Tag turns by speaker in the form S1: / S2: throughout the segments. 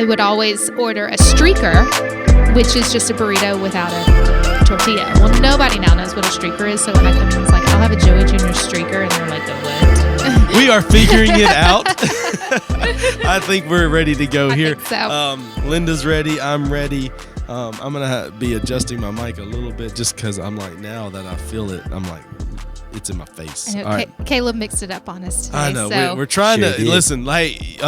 S1: I would always order a streaker, which is just a burrito without a tortilla. Well, nobody now knows what a streaker is, so when I come in, it's like, I'll have a Joey Jr. streaker, and they're like, what?
S2: We are figuring it out. I think we're ready to go here.
S1: I think so.
S2: Linda's ready. I'm ready. I'm going to be adjusting my mic a little bit just because I'm like, now that I feel it, I'm like, it's in my face.
S1: I know,
S2: All right.
S1: Caleb mixed it up on us today.
S2: I know.
S1: So.
S2: We're trying to listen. Like,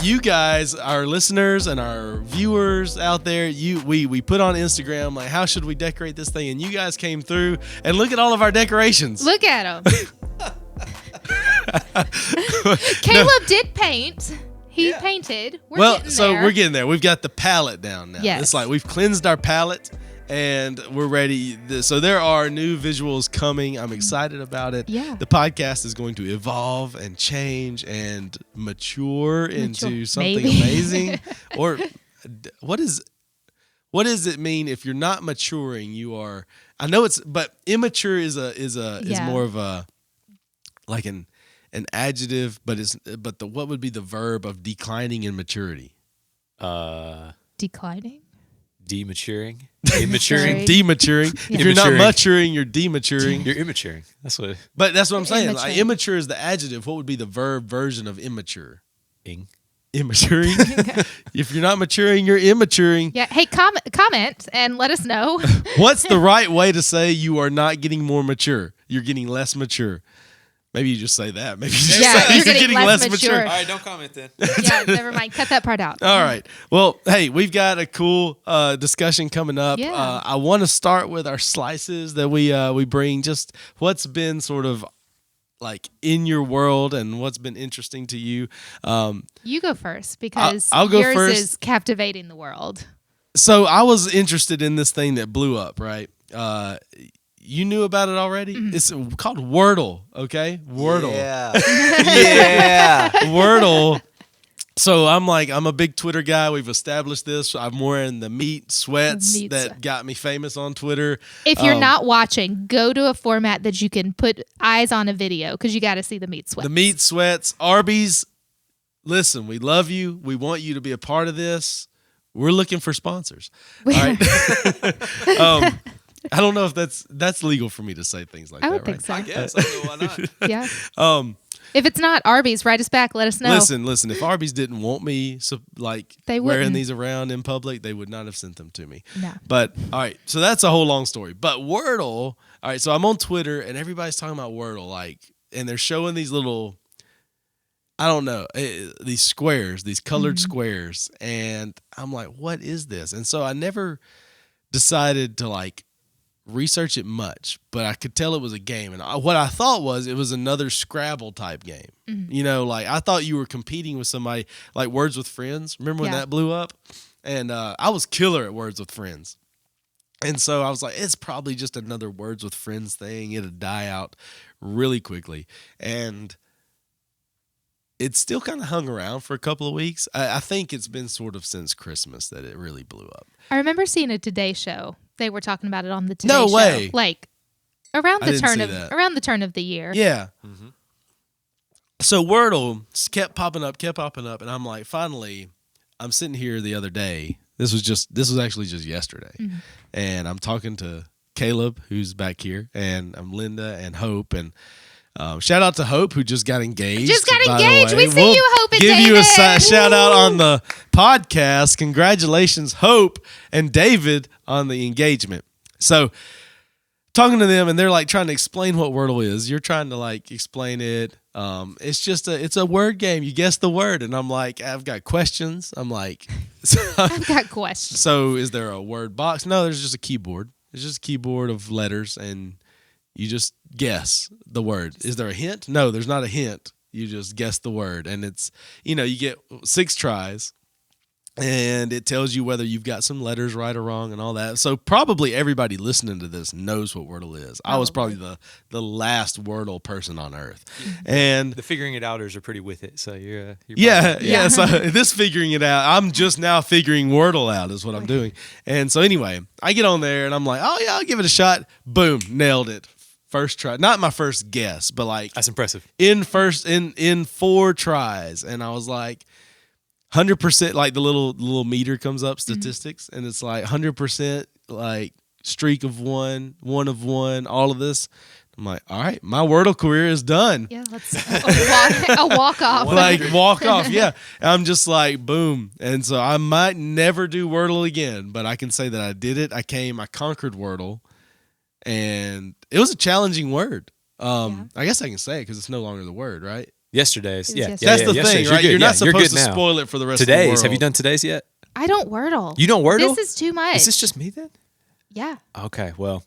S2: you guys, our listeners and our viewers out there, we put on Instagram like, how should we decorate this thing? And you guys came through and look at all of our decorations.
S1: Look at them. Caleb did paint. He painted. We're
S2: getting there. We've got the palette down now.
S1: Yes.
S2: It's like we've cleansed our palette. And we're ready. So there are new visuals coming. I'm excited about it.
S1: Yeah.
S2: The podcast is going to evolve and change and mature into something amazing. Or what does it mean if you're not maturing? You are. I know but immature is more of a like an adjective. But what would be the verb of declining in maturity?
S1: Declining.
S3: Dematuring. Immaturing.
S2: Dematuring. If you're not maturing, you're dematuring.
S3: You're immaturing.
S2: But that's what I'm saying. Like, immature is the adjective. What would be the verb version of immature? Immaturing. If you're not maturing, you're immaturing.
S1: Yeah. Hey, comment and let us know.
S2: What's the right way to say you are not getting more mature? You're getting less mature. Maybe you just say that. Maybe you just say
S1: you're getting less mature.
S3: All right, don't comment then.
S1: Yeah, never mind. Cut that part out.
S2: All right. Well, hey, we've got a cool discussion coming up.
S1: Yeah.
S2: I want to start with our slices that we bring. Just what's been sort of like in your world and what's been interesting to you.
S1: You go first because
S2: I'll go
S1: yours
S2: first.
S1: is captivating the world.
S2: So I was interested in this thing that blew up, right? You knew about it already? Mm-hmm. It's called Wordle, okay? Wordle.
S3: Yeah. Yeah.
S2: Wordle. So I'm a big Twitter guy. We've established this. I'm wearing the meat sweats that got me famous on Twitter.
S1: If you're not watching, go to a format that you can put eyes on a video because you got to see the meat sweats.
S2: The meat sweats. Arby's, listen, we love you. We want you to be a part of this. We're looking for sponsors. All right. I don't know if that's legal for me to say things like that.
S1: I would think so.
S3: I guess. I don't know why not.
S1: Yeah. If it's not Arby's, write us back. Let us know.
S2: Listen. If Arby's didn't want me, wearing these around in public, they would not have sent them to me.
S1: No.
S2: But all right, so that's a whole long story. But Wordle, all right. So I'm on Twitter and everybody's talking about Wordle, and they're showing these little, I don't know, these squares, these colored squares, and I'm like, what is this? And so I never decided to research it much, but I could tell it was a game. And what I thought was it was another Scrabble type game. Mm-hmm. I thought you were competing with somebody like Words with Friends. Remember when that blew up? And I was killer at Words with Friends. And so I was like, it's probably just another Words with Friends thing. It'll die out really quickly. And it still kind of hung around for a couple of weeks. I think it's been sort of since Christmas that it really blew up.
S1: I remember seeing a Today Show. They were talking about it on the Today Show.
S2: No way.
S1: Around the turn of the year.
S2: Yeah. Mm-hmm. So Wordle kept popping up, and I'm like, finally, I'm sitting here the other day. This was actually just yesterday, and I'm talking to Caleb, who's back here, and I'm Linda and Hope, and shout out to Hope, who just got engaged.
S1: We see you, Hope and
S2: David. Give you a shout out
S1: Woo!
S2: on the podcast. Congratulations, Hope and David, on the engagement. So talking to them, and they're trying to explain what Wordle is. You're trying to explain it. It's a word game. You guess the word, and I'm like, I've got questions. I'm like,
S1: I've got questions.
S2: So is there a word box? No, there's just a keyboard. It's just a keyboard of letters, and you just guess the word. Is there a hint? No, there's not a hint. You just guess the word. And it's, you get 6 tries, and it tells you whether you've got some letters right or wrong and all that. So probably everybody listening to this knows what Wordle is. I was probably the last Wordle person on earth. And
S3: the figuring it outers are pretty with it. So you're
S2: yeah. So this figuring it out, I'm just now figuring Wordle out is what I'm doing. And so anyway, I get on there and I'm like, oh yeah, I'll give it a shot. Boom, nailed it. First try, not my first guess, but
S3: that's impressive.
S2: In 4 tries, and I was like, 100%, like the little meter comes up, statistics, and it's like 100%, like streak of one of one, all of this. I'm like, all right, my Wordle career is done.
S1: Yeah, let's a walk off.
S2: Like walk off, yeah. I'm just like boom, and so I might never do Wordle again, but I can say that I did it. I conquered Wordle, and it was a challenging word. I guess I can say it because it's no longer the word, right?
S3: Yesterday's, yeah.
S1: Yesterday.
S2: That's the thing,
S3: yesterday's.
S2: right? You're not supposed to
S3: now.
S2: spoil it for the rest of the world.
S3: Today's, have you done today's yet?
S1: I don't Wordle.
S3: You don't Wordle?
S1: This is too much.
S3: Is this just me then?
S1: Yeah.
S3: Okay, well,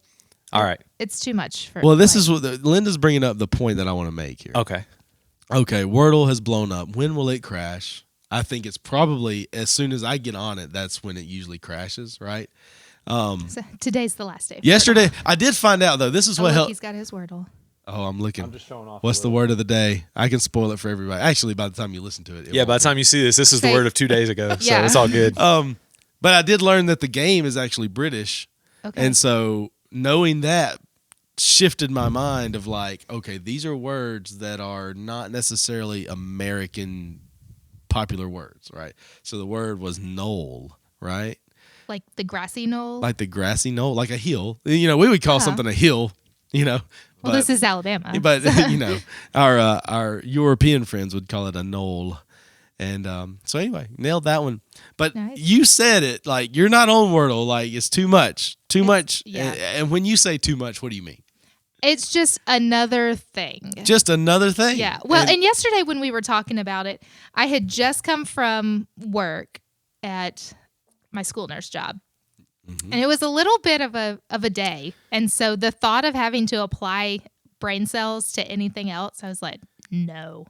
S3: all right.
S1: It's too much for.
S2: Well, this is what Linda's bringing up the point that I want to make here.
S3: Okay.
S2: Okay, Wordle has blown up. When will it crash? I think it's probably as soon as I get on it, that's when it usually crashes, right?
S1: So today's the last day. for
S2: Yesterday,
S1: Wordle.
S2: I did find out, though. This is
S1: Oh,
S2: what
S1: look,
S2: helped.
S1: he's got his Wordle.
S2: Oh, I'm looking.
S3: I'm just showing off.
S2: What's the word of the day? I can spoil it for everybody. Actually, by the time you listen to it.
S3: Yeah, by the time you see this is the
S1: Okay.
S3: word of 2 days ago, so
S1: Yeah.
S3: it's all good.
S2: But I did learn that the game is actually British.
S1: Okay.
S2: And so knowing that shifted my mind of like, okay, these are words that are not necessarily American popular words, right? So the word was knoll, right?
S1: Like the grassy knoll.
S2: Like the grassy knoll, like a hill. You know, we would call something a hill, you know.
S1: Well, this is Alabama.
S2: But you know, our European friends would call it a knoll. And so anyway, nailed that one. But
S1: Nice.
S2: you said it like you're not on Wordle, like it's too much. Too much.
S1: yeah.
S2: And when you say too much, what do you mean?
S1: It's just another thing.
S2: Just another thing.
S1: Yeah. Well, and yesterday when we were talking about it, I had just come from work at my school nurse job.
S2: Mm-hmm.
S1: And it was a little bit of a day. And so the thought of having to apply brain cells to anything else, I was like, no,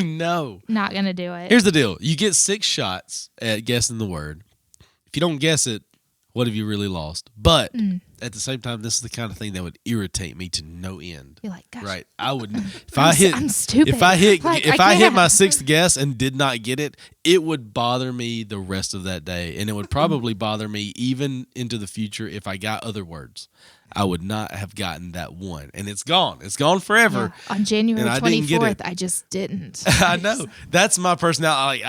S2: no.
S1: not going to do it.
S2: Here's the deal. You get 6 shots at guessing the word. If you don't guess it, what have you really lost? But at the same time, this is the kind of thing that would irritate me to no end.
S1: You're like, gosh.
S2: Right. I would if
S1: I'm stupid.
S2: If I hit
S1: Like,
S2: if
S1: I
S2: I hit
S1: can't.
S2: my 6th guess and did not get it, it would bother me the rest of that day. And it would probably bother me even into the future if I got other words. I would not have gotten that one. And it's gone. It's gone forever.
S1: Yeah. On January
S2: And I didn't get
S1: 24th,
S2: it.
S1: I just didn't.
S2: I know. That's my personality.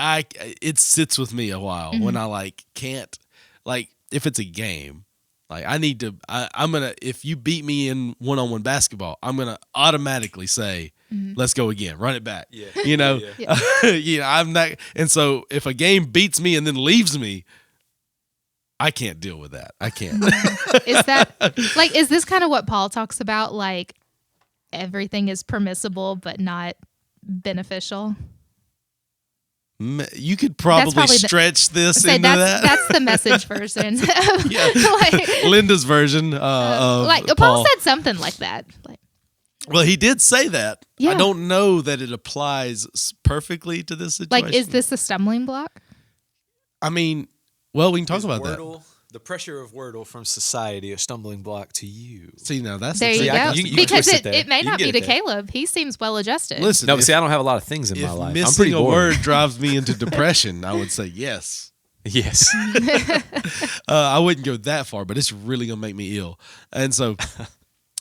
S2: It sits with me a while when I like can't like if it's a game. Like I need to. I'm gonna. If you beat me in one-on-one basketball, I'm gonna automatically say, "Let's go again. Run it back."
S3: Yeah.
S2: You know.
S3: Yeah.
S2: You know. I'm not. And so if a game beats me and then leaves me, I can't deal with that. I can't.
S1: Is that like, is this kind of what Paul talks about? Like everything is permissible, but not beneficial.
S2: You could probably
S1: probably
S2: stretch this
S1: Say
S2: into that.
S1: that's the message version.
S2: Yeah.
S1: like,
S2: Linda's version of
S1: like
S2: Paul.
S1: Paul said something like that. Like,
S2: Well, he did say that. I
S1: Yeah.
S2: don't know that it applies perfectly to this situation.
S1: like, is this a stumbling block?
S2: I mean, well, we can talk
S3: Is
S2: about that.
S3: Wordle, the pressure of Wordle from society, a stumbling block to you?
S2: See, now that's
S1: There
S2: the
S1: you
S2: thing.
S1: go.
S3: you can
S1: Because
S3: twist it
S1: it
S3: there.
S1: may
S3: You
S1: not
S3: can
S1: be
S3: get
S1: to
S3: it there.
S1: Caleb. He seems well adjusted.
S2: Listen,
S3: No, but
S2: if,
S3: see, I don't have a lot of things in
S2: if
S3: my life. I'm
S2: missing
S3: pretty
S2: a
S3: bored.
S2: word drives me into depression, I would say yes.
S3: Yes.
S2: I wouldn't go that far, but it's really gonna make me ill. And so,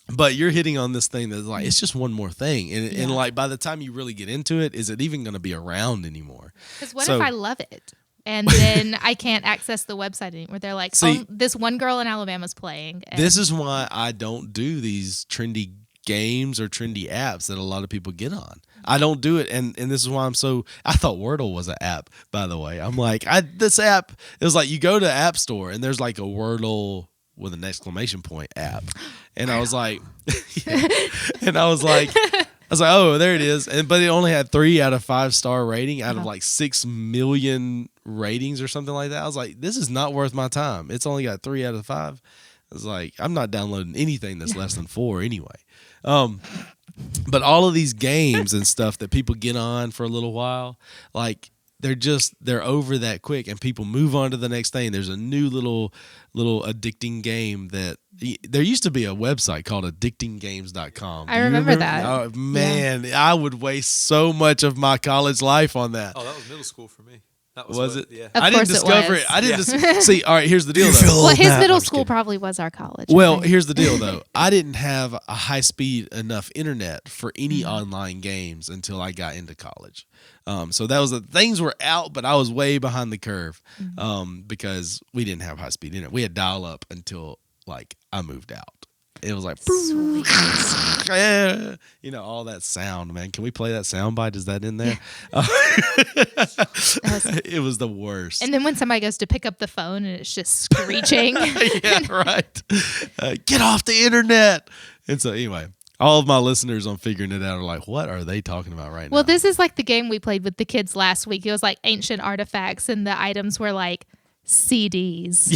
S2: but you're hitting on this thing that's like it's just one more thing, and like by the time you really get into it, is it even gonna be around anymore?
S1: Because what
S2: So-
S1: if I love it? And then I can't access the website anymore. They're like,
S2: See-
S1: oh, this one girl in Alabama's playing. And
S2: This is why I don't do these trendy games or trendy apps that a lot of people get on. I don't do it, and this is why I thought Wordle was an app, by the way. I'm like, this app, it was like you go to App Store and there's like a Wordle with an exclamation point app. And I was like, oh, there it is. But it only had 3 out of 5 star rating out of like 6 million ratings or something like that. I was like, this is not worth my time. It's only got 3 out of 5. I was like, I'm not downloading anything that's less than 4 anyway. But all of these games and stuff that people get on for a little while, like they're over that quick, and people move on to the next thing. There's a new little addicting game that there used to be a website called addictinggames.com.
S1: I remember that.
S2: Oh man, I would waste so much of my college life on that.
S3: Oh, that was middle school for me. That
S2: Was
S3: what-
S2: it?
S3: Yeah.
S1: Of
S2: I didn't
S1: course it
S2: discover
S1: was.
S2: it. I didn't see. All right, here's the deal, though.
S3: feel-
S1: Well, his
S3: Nah,
S1: middle
S3: I'm just
S1: school
S3: kidding.
S1: probably was our college. I
S2: Well,
S1: think.
S2: here's the deal, though. I didn't have a high speed enough internet for any online games until I got into college. So that was things were out, but I was way behind the curve because we didn't have high speed internet. We had dial up until like I moved out. It was like,
S1: Sweet.
S2: yeah, all that sound, man. Can we play that sound bite? Is that in there? It was the worst.
S1: And then when somebody goes to pick up the phone and it's just screeching.
S2: Yeah, right. Get off the internet. And so anyway, all of my listeners on figuring it out are like, what are they talking about right
S1: Well,
S2: now?
S1: this is like the game we played with the kids last week. It was like ancient artifacts, and the items were like CDs.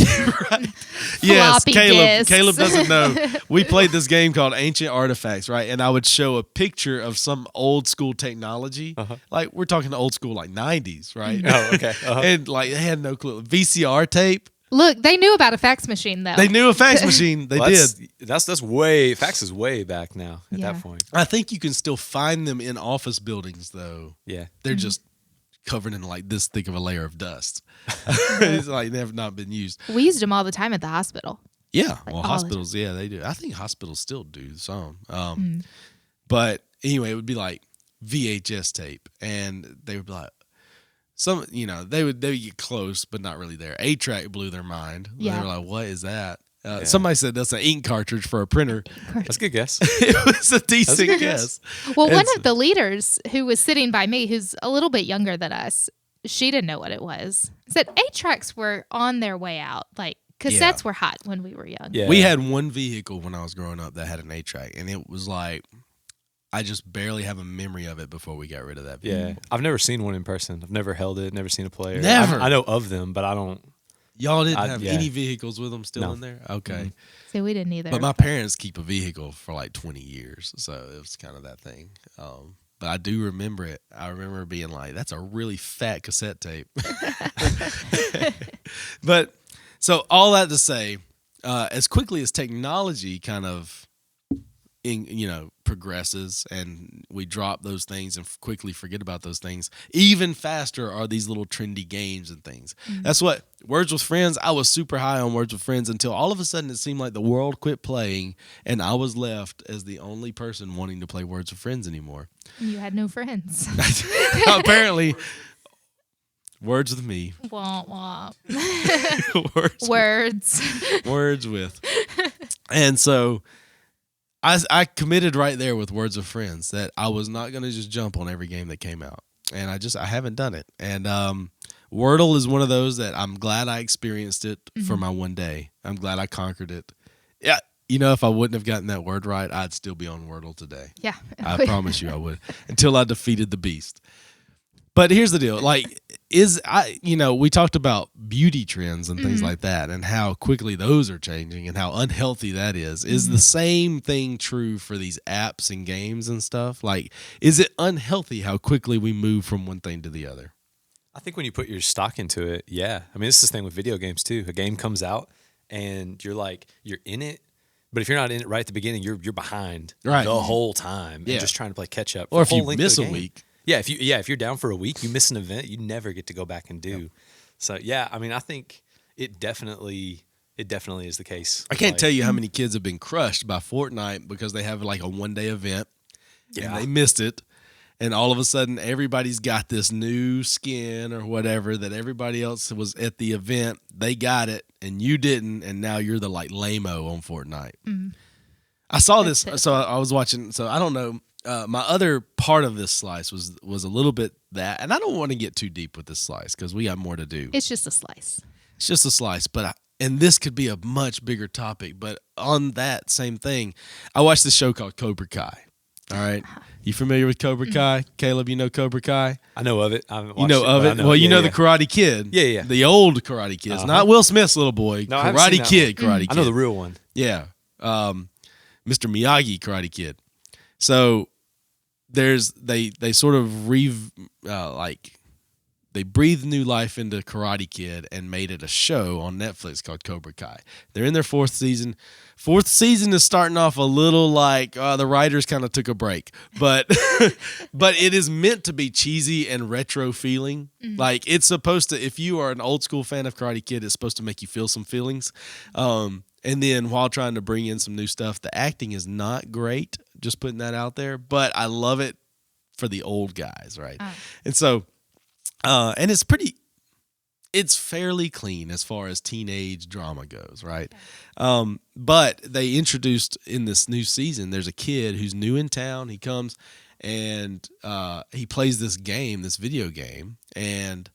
S2: Yes,
S1: floppy disks.
S2: Caleb doesn't know. We played this game called Ancient Artifacts, right? And I would show a picture of some old school technology. Like we're talking old school like 90s, right?
S3: Oh, okay.
S2: And like they had no clue. VCR tape.
S1: Look, they knew about a fax machine though.
S2: They knew a fax machine. They
S3: Well,
S2: did.
S3: That's way fax is way back now at
S1: Yeah.
S3: that point.
S2: I think you can still find them in office buildings though.
S3: Yeah.
S2: They're just covered in like this thick of a layer of dust. It's like they have not been used.
S1: We used them all the time at the hospital.
S2: Yeah, well,
S1: all the
S2: hospitals, yeah, they do. I think hospitals still do some. But anyway, it would be like VHS tape, and they would be like they would get close, but not really there. 8-track blew their mind.
S1: Yeah.
S2: They were like, "What is that?" Somebody said that's an ink cartridge for a printer.
S3: That's a good guess.
S2: It was a decent
S3: good
S2: guess.
S1: Well, one
S2: It's-
S1: of the leaders who was sitting by me, who's a little bit younger than us, she didn't know what it was. Said 8-tracks were on their way out. Like cassettes were hot when we were young.
S3: Yeah.
S2: We had one vehicle when I was growing up that had an 8-track, and it was like I just barely have a memory of it before we got rid of that vehicle.
S3: Yeah. I've never seen one in person. I've never held it, never seen a player.
S2: Never?
S3: I know of them, but I don't.
S2: Y'all didn't have
S3: yeah.
S2: any vehicles with them still
S3: No.
S2: in there? Okay.
S1: So we didn't either.
S2: But my parents keep a vehicle for like 20 years, so it was kind of that thing. But I do remember it. I remember being like, that's a really fat cassette tape. But so all that to say, as quickly as technology kind of progresses and we drop those things and quickly forget about those things, even faster are these little trendy games and things. That's what Words with Friends, I was super high on Words with Friends until all of a sudden it seemed like the world quit playing and I was left as the only person wanting to play Words with Friends anymore.
S1: You had no friends.
S2: Apparently, words with me.
S1: Wah, wah.
S2: words,
S1: Words.
S2: words with. And so I committed right there with Words of Friends that I was not going to just jump on every game that came out. And I haven't done it. And Wordle is one of those that I'm glad I experienced it for my one day. I'm glad I conquered it. Yeah. If I wouldn't have gotten that word right, I'd still be on Wordle today.
S1: Yeah.
S2: I promise you I would. Until I defeated the beast. But here's the deal. Like, we talked about beauty trends and things like that and how quickly those are changing and how unhealthy that is. Is the same thing true for these apps and games and stuff? Like, is it unhealthy how quickly we move from one thing to the other?
S3: I think when you put your stock into it, yeah. I mean, it's the thing with video games too. A game comes out and you're in it, but if you're not in it right at the beginning, you're behind
S2: Right.
S3: the whole time
S2: Yeah.
S3: and just trying to play catch up.
S2: Or
S3: for
S2: if
S3: the
S2: you
S3: whole length of
S2: miss
S3: the
S2: a
S3: game.
S2: week.
S3: Yeah, if you're down for a week, you miss an event, you never get to go back and do. So yeah, I mean, I think it definitely is the case.
S2: I can't tell you how many kids have been crushed by Fortnite because they have like a one-day event
S3: Yeah.
S2: and they missed it. And all of a sudden, everybody's got this new skin or whatever that everybody else was at the event. They got it, and you didn't, and now you're the like lame-o on Fortnite. I saw this, so I was watching. So I don't know. My other part of this slice was a little bit that, and I don't want to get too deep with this slice because we got more to do.
S1: It's just a slice.
S2: It's just a slice, and this could be a much bigger topic. But on that same thing, I watched this show called Cobra Kai. All right, you familiar with Cobra Kai? Caleb, you know Cobra Kai?
S3: I know of it. I haven't
S2: You
S3: watched
S2: know of
S3: but I
S2: it. Well, you
S3: Yeah,
S2: know
S3: yeah.
S2: the Karate Kid.
S3: Yeah, yeah.
S2: The old Karate Kids, not Will Smith's little boy.
S3: No, I haven't seen
S2: Karate
S3: that
S2: Kid,
S3: one.
S2: Karate Kid.
S3: I know the real one.
S2: Yeah. Mr. Miyagi, Karate Kid. So they sort of they they breathed new life into Karate Kid and made it a show on Netflix called Cobra Kai. They're in their 4th season. 4th season is starting off a little like the writers kind of took a break, but but it is meant to be cheesy and retro feeling. Like it's supposed to, if you are an old school fan of Karate Kid, it's supposed to make you feel some feelings. And then while trying to bring in some new stuff, the acting is not great. Just putting that out there, but I love it for the old guys, right? And so, and it's fairly clean as far as teenage drama goes, right? But they introduced in this new season, there's a kid who's new in town. He comes and he plays this game, this video game, and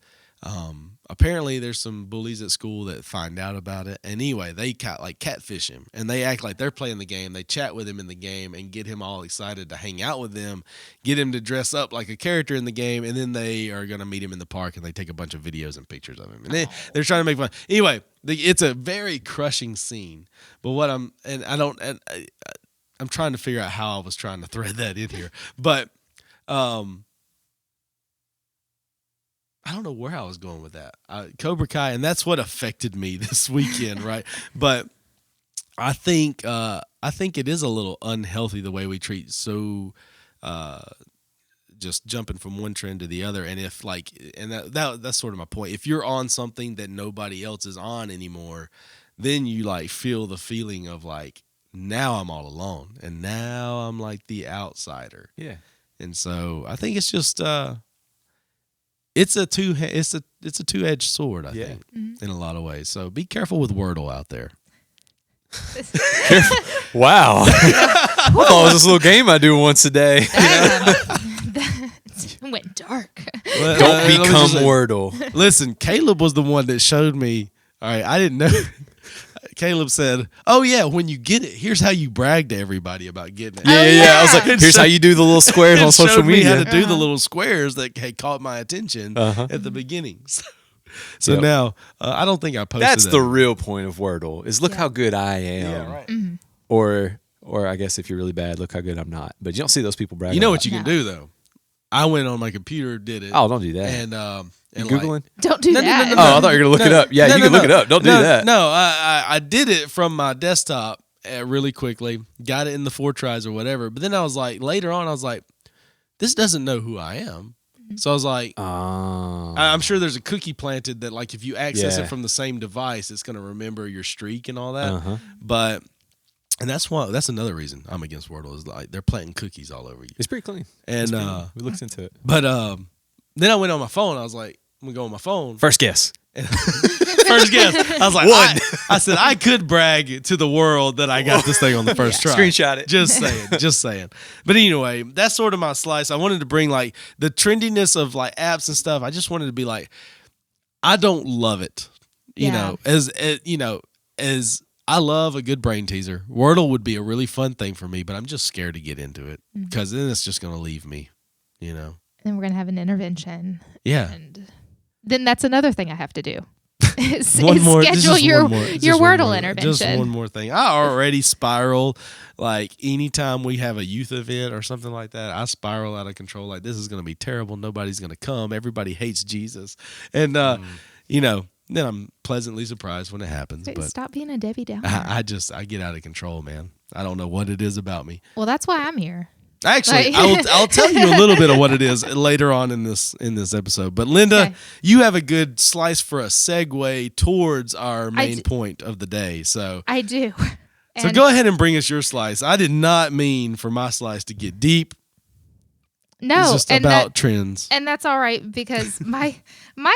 S2: apparently there's some bullies at school that find out about it. And anyway, they catfish him, and they act like they're playing the game. They chat with him in the game and get him all excited to hang out with them, get him to dress up like a character in the game, and then they are going to meet him in the park, and they take a bunch of videos and pictures of him. And they're trying to make fun. Anyway, it's a very crushing scene. But I'm trying to figure out how I was trying to thread that in here. But I don't know where I was going with that. Cobra Kai, and that's what affected me this weekend, right? But I think it is a little unhealthy the way we treat just jumping from one trend to the other. And if that's sort of my point. If you're on something that nobody else is on anymore, then you feel the feeling of now I'm all alone, and now I'm like the outsider.
S3: Yeah.
S2: And so I think it's just it's a two-edged sword, I think, in a lot of ways. So be careful with Wordle out there.
S3: Wow. I thought it was this little game I do once a day.
S1: It went dark.
S3: Don't become Wordle.
S2: Listen, Caleb was the one that showed me. All right, I didn't know. Caleb said, "Oh yeah, when you get it, here's how you brag to everybody about getting it."
S3: Yeah. I was like, "Here's how you do the little squares on social media."
S2: Showed me how to do the little squares that had caught my attention at the beginning. So now I don't think I posted.
S3: That's the real point of Wordle: is look how good I am.
S2: Yeah, right.
S3: Or I guess if you're really bad, look how good I'm not. But you don't see those people bragging.
S2: You know what you can do though? I went on my computer, did it.
S3: Oh, don't do that.
S2: And
S3: Googling?
S1: Don't do that.
S2: No.
S3: Oh, I thought you were going to look it up. Yeah, you can look it up. Don't do that.
S2: No, I did it from my desktop really quickly, got it in the 4 tries or whatever. But then I was like, later on, I was like, this doesn't know who I am. So I was like, I'm sure there's a cookie planted that if you access it from the same device, it's going to remember your streak and all that. But... And that's another reason I'm against Wordle is they're planting cookies all over you.
S3: It's pretty clean.
S2: And
S3: we looked into it.
S2: But then I went on my phone. I was like, I'm gonna go on my phone.
S3: First guess.
S2: First guess. I was like, I said I could brag to the world that I got this thing on the first try.
S3: Screenshot it.
S2: Just saying. But anyway, that's sort of my slice. I wanted to bring the trendiness of apps and stuff. I just wanted to be I don't love it. You know, as I love a good brain teaser. Wordle would be a really fun thing for me, but I'm just scared to get into it because then it's just going to leave me, And
S1: then we're going to have an intervention.
S2: Yeah.
S1: And then that's another thing I have to do.
S2: Schedule
S1: your Wordle intervention.
S2: Just one more thing. I already spiral. Anytime we have a youth event or something like that, I spiral out of control. This is going to be terrible. Nobody's going to come. Everybody hates Jesus. And, then I'm pleasantly surprised when it happens. But
S1: stop being a Debbie Downer.
S2: I get out of control, man. I don't know what it is about me.
S1: Well, that's why I'm here.
S2: Actually, I'll tell you a little bit of what it is later on in this episode. But Linda, you have a good slice for a segue towards our main point of the day. So
S1: I do.
S2: So go ahead and bring us your slice. I did not mean for my slice to get deep.
S1: No,
S2: it's just about trends.
S1: And that's all right because my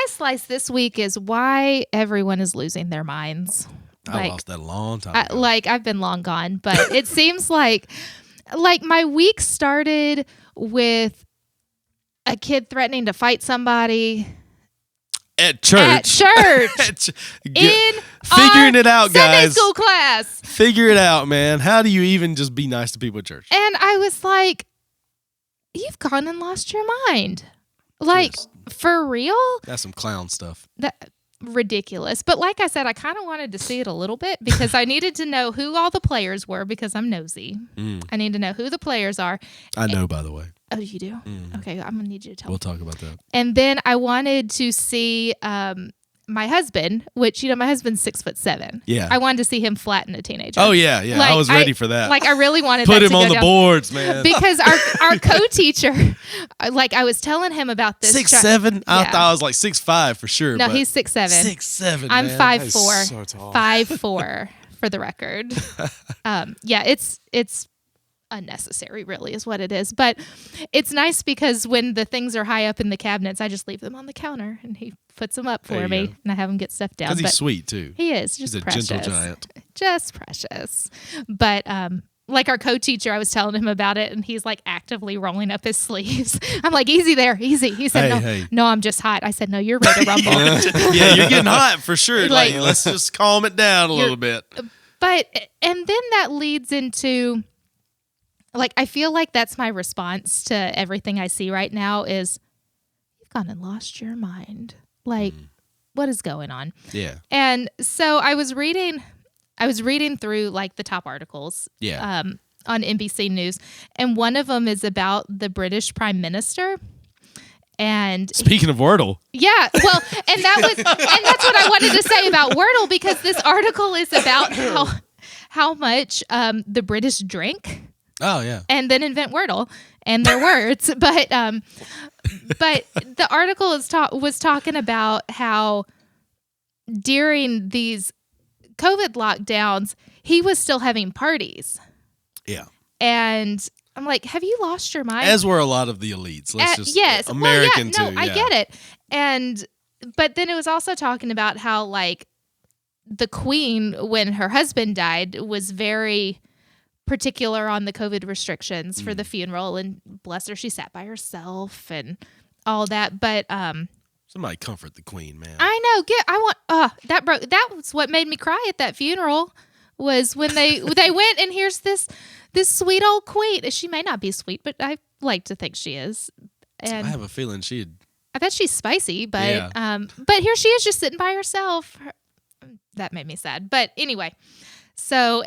S1: slice this week is why everyone is losing their minds.
S2: I lost that a long time ago.
S1: I've been long gone, but it seems like my week started with a kid threatening to fight somebody
S2: at church.
S1: Figuring
S2: it out, guys.
S1: Sunday school class.
S2: Figure it out, man. How do you even just be nice to people at church?
S1: And I was like, you've gone and lost your mind. For real?
S2: That's some clown stuff.
S1: Ridiculous. But like I said, I kind of wanted to see it a little bit because I needed to know who all the players were because I'm nosy. I need to know who the players are.
S2: I know, by the way.
S1: Oh, you do? Okay, I'm gonna need you to tell
S2: We'll
S1: me.
S2: talk about that.
S1: And then I wanted to see my husband, which my husband's 6'7".
S2: Yeah.
S1: I wanted to see him flatten a teenager.
S2: Oh yeah.
S1: Like,
S2: I was ready for that.
S1: Like I really wanted
S2: Put
S1: that
S2: him
S1: to go
S2: on the
S1: down.
S2: boards, man.
S1: Because our co-teacher, like I was telling him about this.
S2: 6'7"? I
S1: Yeah.
S2: thought I was like 6'5" for sure.
S1: No,
S2: but
S1: he's 6'7".
S2: 6'7".
S1: I'm
S2: man.
S1: 5'4".
S3: That is so tall.
S1: 5'4" for the record. Yeah, it's unnecessary, really, is what it is. But it's nice because when the things are high up in the cabinets, I just leave them on the counter and he puts them up
S2: There
S1: for
S2: you
S1: me,
S2: go.
S1: and I have him get stuff down.
S2: Because he's
S1: But
S2: sweet too.
S1: he is just
S2: He's a
S1: precious.
S2: gentle giant.
S1: Just precious. But like our co-teacher, I was telling him about it, and he's like actively rolling up his sleeves. I'm like, easy there, easy. He said, no, I'm just hot. I said, no, you're ready to rumble.
S2: Yeah, you're getting hot for sure. Like,
S1: Like-
S2: let's just calm it down a little bit.
S1: But, and then that leads into, like, I feel like that's my response to everything I see right now is, you've gone and lost your mind. Like, what is going on?
S2: Yeah.
S1: And so I was reading through like the top articles
S2: Yeah.
S1: on NBC News, and one of them is about the British Prime Minister. And
S2: Speaking of Wordle.
S1: yeah, well, and that's what I wanted to say about Wordle, because this article is about how much the British drink
S2: Oh yeah.
S1: and then invent Wordle and their words. But the article was talking about how during these COVID lockdowns, he was still having parties.
S2: Yeah.
S1: And I'm like, have you lost your mind?
S2: As were a lot of the elites. Let's just
S1: yes.
S2: American
S1: well, yeah,
S2: too.
S1: no, I get it. But then it was also talking about how like the Queen, when her husband died, was very particular on the COVID restrictions for the funeral, and bless her, she sat by herself and all that. But
S2: Somebody comfort the Queen, man.
S1: I know. That was what made me cry at that funeral, was when they went, and here's this sweet old Queen. She may not be sweet, but I like to think she is. And
S2: I have a feeling she'd.
S1: I bet she's spicy, but
S2: Yeah.
S1: but here she is just sitting by herself. That made me sad. But anyway, so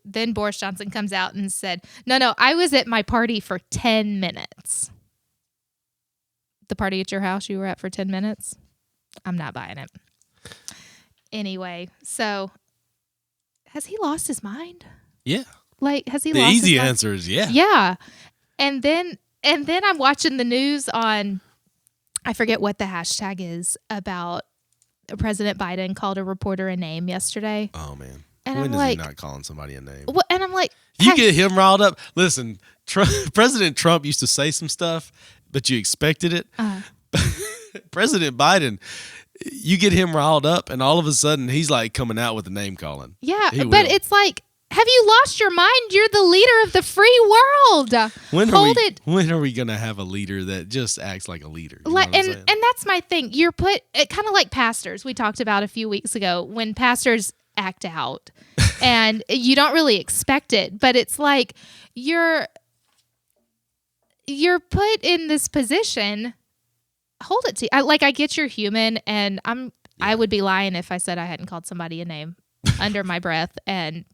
S1: then Boris Johnson comes out and said, "No, I was at my party for 10 minutes." The party at your house you were at for 10 minutes? I'm not buying it. Anyway, so has he lost his mind?
S2: Yeah.
S1: Like, has he
S2: The
S1: lost
S2: easy
S1: his mind?
S2: answer is yeah.
S1: Yeah. And then I'm watching the news on, I forget what the hashtag is, about President Biden called a reporter a name yesterday.
S2: Oh man.
S1: And
S2: When
S1: I'm
S2: is
S1: like,
S2: he not calling somebody a name?
S1: what? And I'm like,
S2: You get him riled up. Listen, President Trump used to say some stuff, but you expected it. President Biden, you get him riled up, and all of a sudden he's like coming out with the name calling.
S1: yeah,
S2: He
S1: but
S2: will.
S1: it's like, have you lost your mind? You're the leader of the free world.
S2: When are we gonna have a leader that just acts like a leader? You know
S1: Like,
S2: what I'm
S1: and
S2: saying?
S1: that's my thing. You're put kind of like pastors we talked about a few weeks ago, when pastors act out and you don't really expect it, but it's like you're put in this position. Hold it to I get you're human, and I would be lying if I said I hadn't called somebody a name under my breath and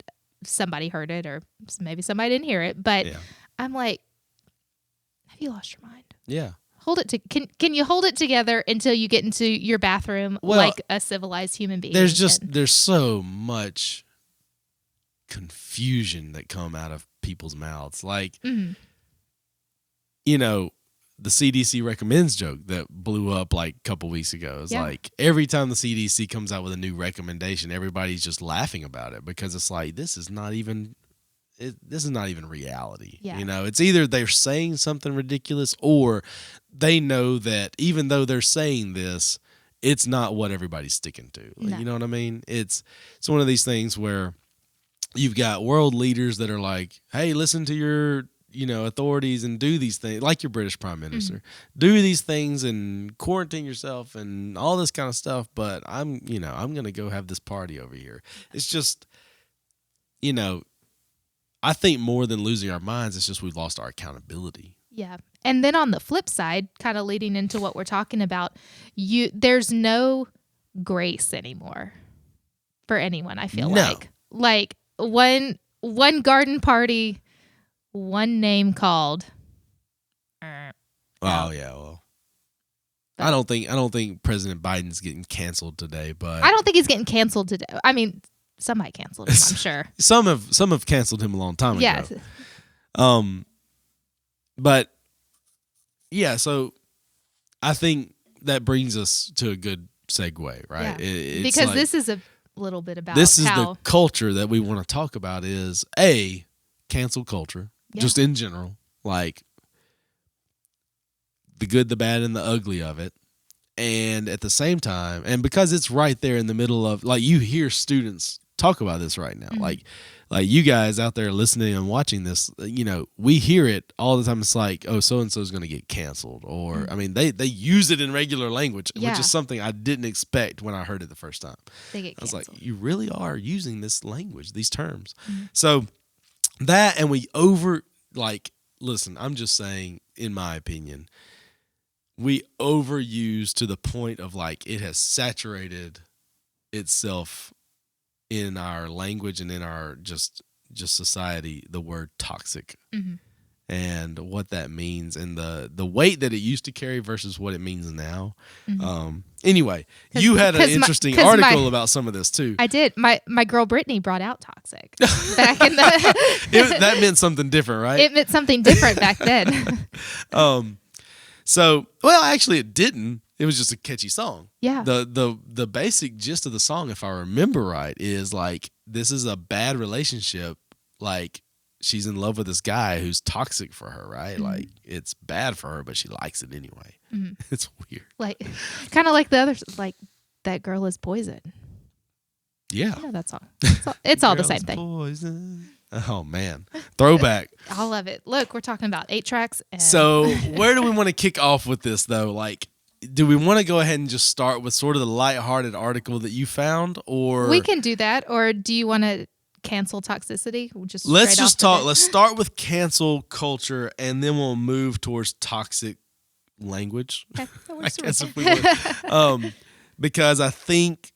S1: somebody heard it, or maybe somebody didn't hear it. But
S2: Yeah.
S1: I'm like, have you lost your mind?
S2: Yeah.
S1: Hold it to can you hold it together until you get into your bathroom like a civilized human being?
S2: There's so much confusion that come out of people's mouths. Like, you know, the CDC recommends joke that blew up like a couple weeks ago. It's like every time the CDC comes out with a new recommendation, everybody's just laughing about it, because it's like, this is not even reality.
S1: Yeah.
S2: You know, it's either they're saying something ridiculous, or they know that even though they're saying this, it's not what everybody's sticking to. Like,
S1: No.
S2: You know what I mean? It's one of these things where you've got world leaders that are like, hey, listen to your, authorities and do these things, like your British Prime Minister. Do these things and quarantine yourself and all this kind of stuff, but I'm going to go have this party over here. It's just, I think more than losing our minds, it's just we've lost our accountability.
S1: Yeah. And then on the flip side, kind of leading into what we're talking about, there's no grace anymore for anyone, I feel
S2: No.
S1: like one garden party, one name called,
S2: Oh yeah, well, I don't think President Biden's getting canceled today, but
S1: I don't think he's getting canceled today. I mean, somebody canceled him, I'm sure.
S2: some have canceled him a long time
S1: Yeah.
S2: ago. But yeah, so I think that brings us to a good segue, right?
S1: Yeah.
S2: It's
S1: Because
S2: like,
S1: this is a little bit about
S2: this is
S1: how
S2: the culture that we want to talk about is cancel culture, just in general, like the good, the bad, and the ugly of it. And at the same time, and because it's right there in the middle of, like, you hear students talk about this right now, like you guys out there listening and watching this, we hear it all the time. It's like, oh, so and so is going to get canceled, or I mean, they use it in regular language, which is something I didn't expect when I heard it the first time.
S1: they get
S2: I was
S1: canceled.
S2: like, you really are using this language, these terms. So that, and listen, I'm just saying, in my opinion, we overuse to the point of like it has saturated itself in our language and in our just society, the word toxic and what that means and the weight that it used to carry versus what it means now. Anyway, you had an interesting article about some of this too.
S1: I did. My girl Brittany brought out toxic back in the
S2: That meant something different, right?
S1: It meant something different back then.
S2: So, well, actually it didn't. It was just a catchy song.
S1: Yeah.
S2: The basic gist of the song, if I remember right, is like, this is a bad relationship. Like, she's in love with this guy who's toxic for her, right? Like, it's bad for her, but she likes it anyway. It's weird.
S1: Like, kind of like the others, like That Girl Is Poison.
S2: Yeah.
S1: You know that song. It's all the same thing.
S2: Poison. Oh, man. Throwback.
S1: I love it. Look, we're talking about 8 tracks. And
S2: So where do we want to kick off with this, though? Like, do we want to go ahead and just start with sort of the lighthearted article that you found, or
S1: we can do that, or do you want to cancel toxicity?
S2: Let's just talk. Let's start with cancel culture, and then we'll move towards toxic language.
S1: Okay,
S2: I guess if we would, because I think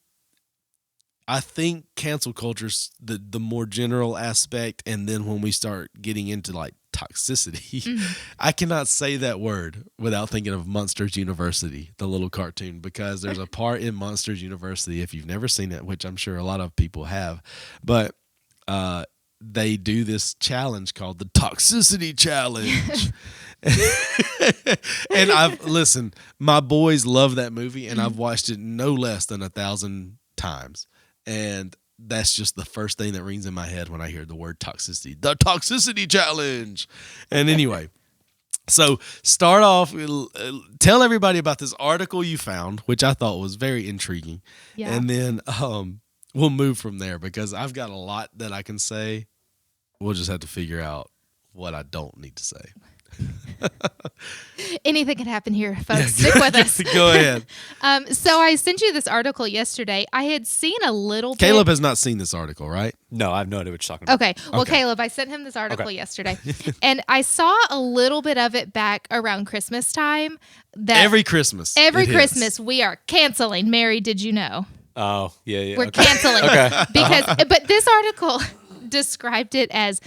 S2: cancel culture's the more general aspect, and then when we start getting into like toxicity, I cannot say that word without thinking of Monsters University, the little cartoon, because there's a part in Monsters University, if you've never seen it, which I'm sure a lot of people have, but they do this challenge called the Toxicity Challenge. And my boys love that movie, and I've watched it no less than 1,000 times. And that's just the first thing that rings in my head when I hear the word toxicity. The Toxicity Challenge. And anyway, so start off, tell everybody about this article you found, which I thought was very intriguing.
S1: Yeah.
S2: And then we'll move from there, because I've got a lot that I can say. We'll just have to figure out what I don't need to say.
S1: Anything can happen here, folks. Stick with us.
S2: Go ahead.
S1: So I sent you this article yesterday. I had seen a little bit.
S2: Caleb has not seen this article, right?
S3: No, I have no idea what you're talking about.
S1: Okay. Well, Caleb, I sent him this article yesterday, and I saw a little bit of it back around Christmas time. That
S2: Every Christmas
S1: we are canceling Mary, Did You Know?
S3: Oh, yeah.
S1: We're canceling but this article described it as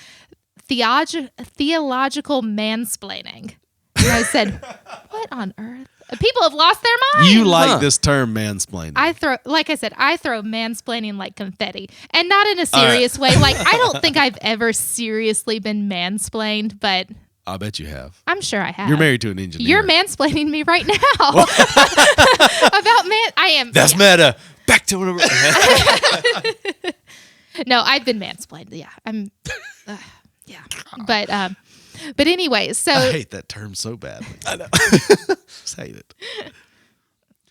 S1: theological mansplaining. And I said, what on earth? People have lost their minds.
S2: You like this term, mansplaining.
S1: I throw mansplaining like confetti, and not in a serious way. Like, I don't think I've ever seriously been mansplained, but
S2: I bet you have.
S1: I'm sure I have.
S2: You're married to an engineer.
S1: You're mansplaining me right now about I am.
S3: That's meta. Back to
S1: No, I've been mansplained. Yeah, I'm. Yeah, but anyway, so
S2: I hate that term so badly. I know. Just hate it.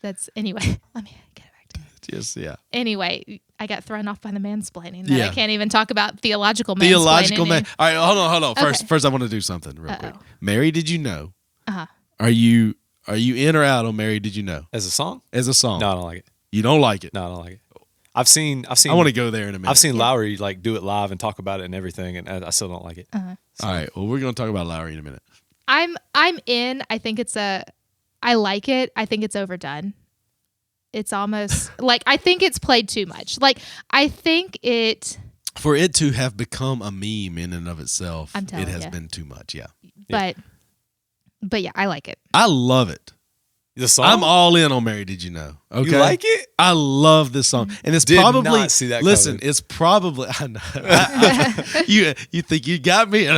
S1: That's anyway. Let me get it back to you.
S2: Just
S1: Anyway, I got thrown off by the mansplaining. That I can't even talk about theological mansplaining.
S2: Theological man. All right, hold on. First, I want to do something real quick. Mary, Did You Know? Are you in or out on Mary, Did You Know?
S3: As a song?
S2: As a song.
S3: No, I don't like it.
S2: You don't like it?
S3: No, I don't like it. I've seen.
S2: I want to go there in a minute.
S3: I've seen Lowry like do it live and talk about it and everything, and I still don't like it.
S2: All right. Well, we're going to talk about Lowry in a minute.
S1: I'm in. I think I like it. I think it's overdone. It's almost like, I think it's played too much. Like, I think
S2: for it to have become a meme in and of itself,
S1: I'm telling
S2: it has
S1: ya.
S2: been too much. Yeah.
S1: But But yeah, I like it.
S2: I love it.
S3: The song?
S2: I'm all in on Mary Did You Know. Okay.
S3: You like it?
S2: I love this song. And it's
S3: Did
S2: probably
S3: not see that
S2: listen,
S3: coming.
S2: it's probably I know. You think you got me?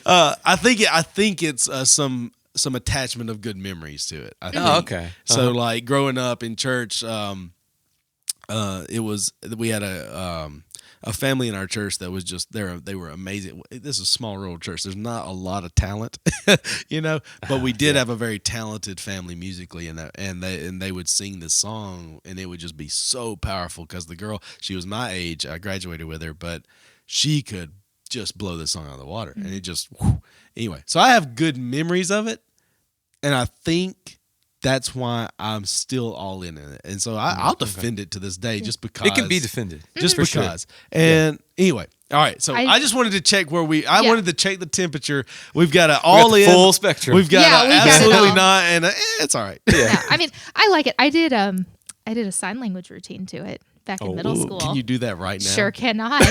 S2: I think it's some attachment of good memories to it. I think.
S3: Oh, okay.
S2: So like growing up in church, we had a family in our church that was just they were amazing. This is a small rural church. There's not a lot of talent, but we did have a very talented family musically, and they would sing this song, and it would just be so powerful because the girl, she was my age. I graduated with her, but she could just blow this song out of the water, and it just anyway. So I have good memories of it, and I think that's why I'm still all in it. And so I'll defend it to this day just because.
S3: It can be defended.
S2: Just
S3: for
S2: because.
S3: Sure.
S2: And anyway, all right. So I just wanted to check where I
S1: Yeah.
S2: wanted to check the temperature. We've got an all in.
S3: full spectrum.
S2: We've got
S1: Yeah,
S2: a
S1: we got it
S2: absolutely
S1: all.
S2: not. And it's all right.
S3: Yeah.
S1: No, I mean, I like it. I did a sign language routine to it back in middle school.
S2: Can you do that right now?
S1: Sure cannot.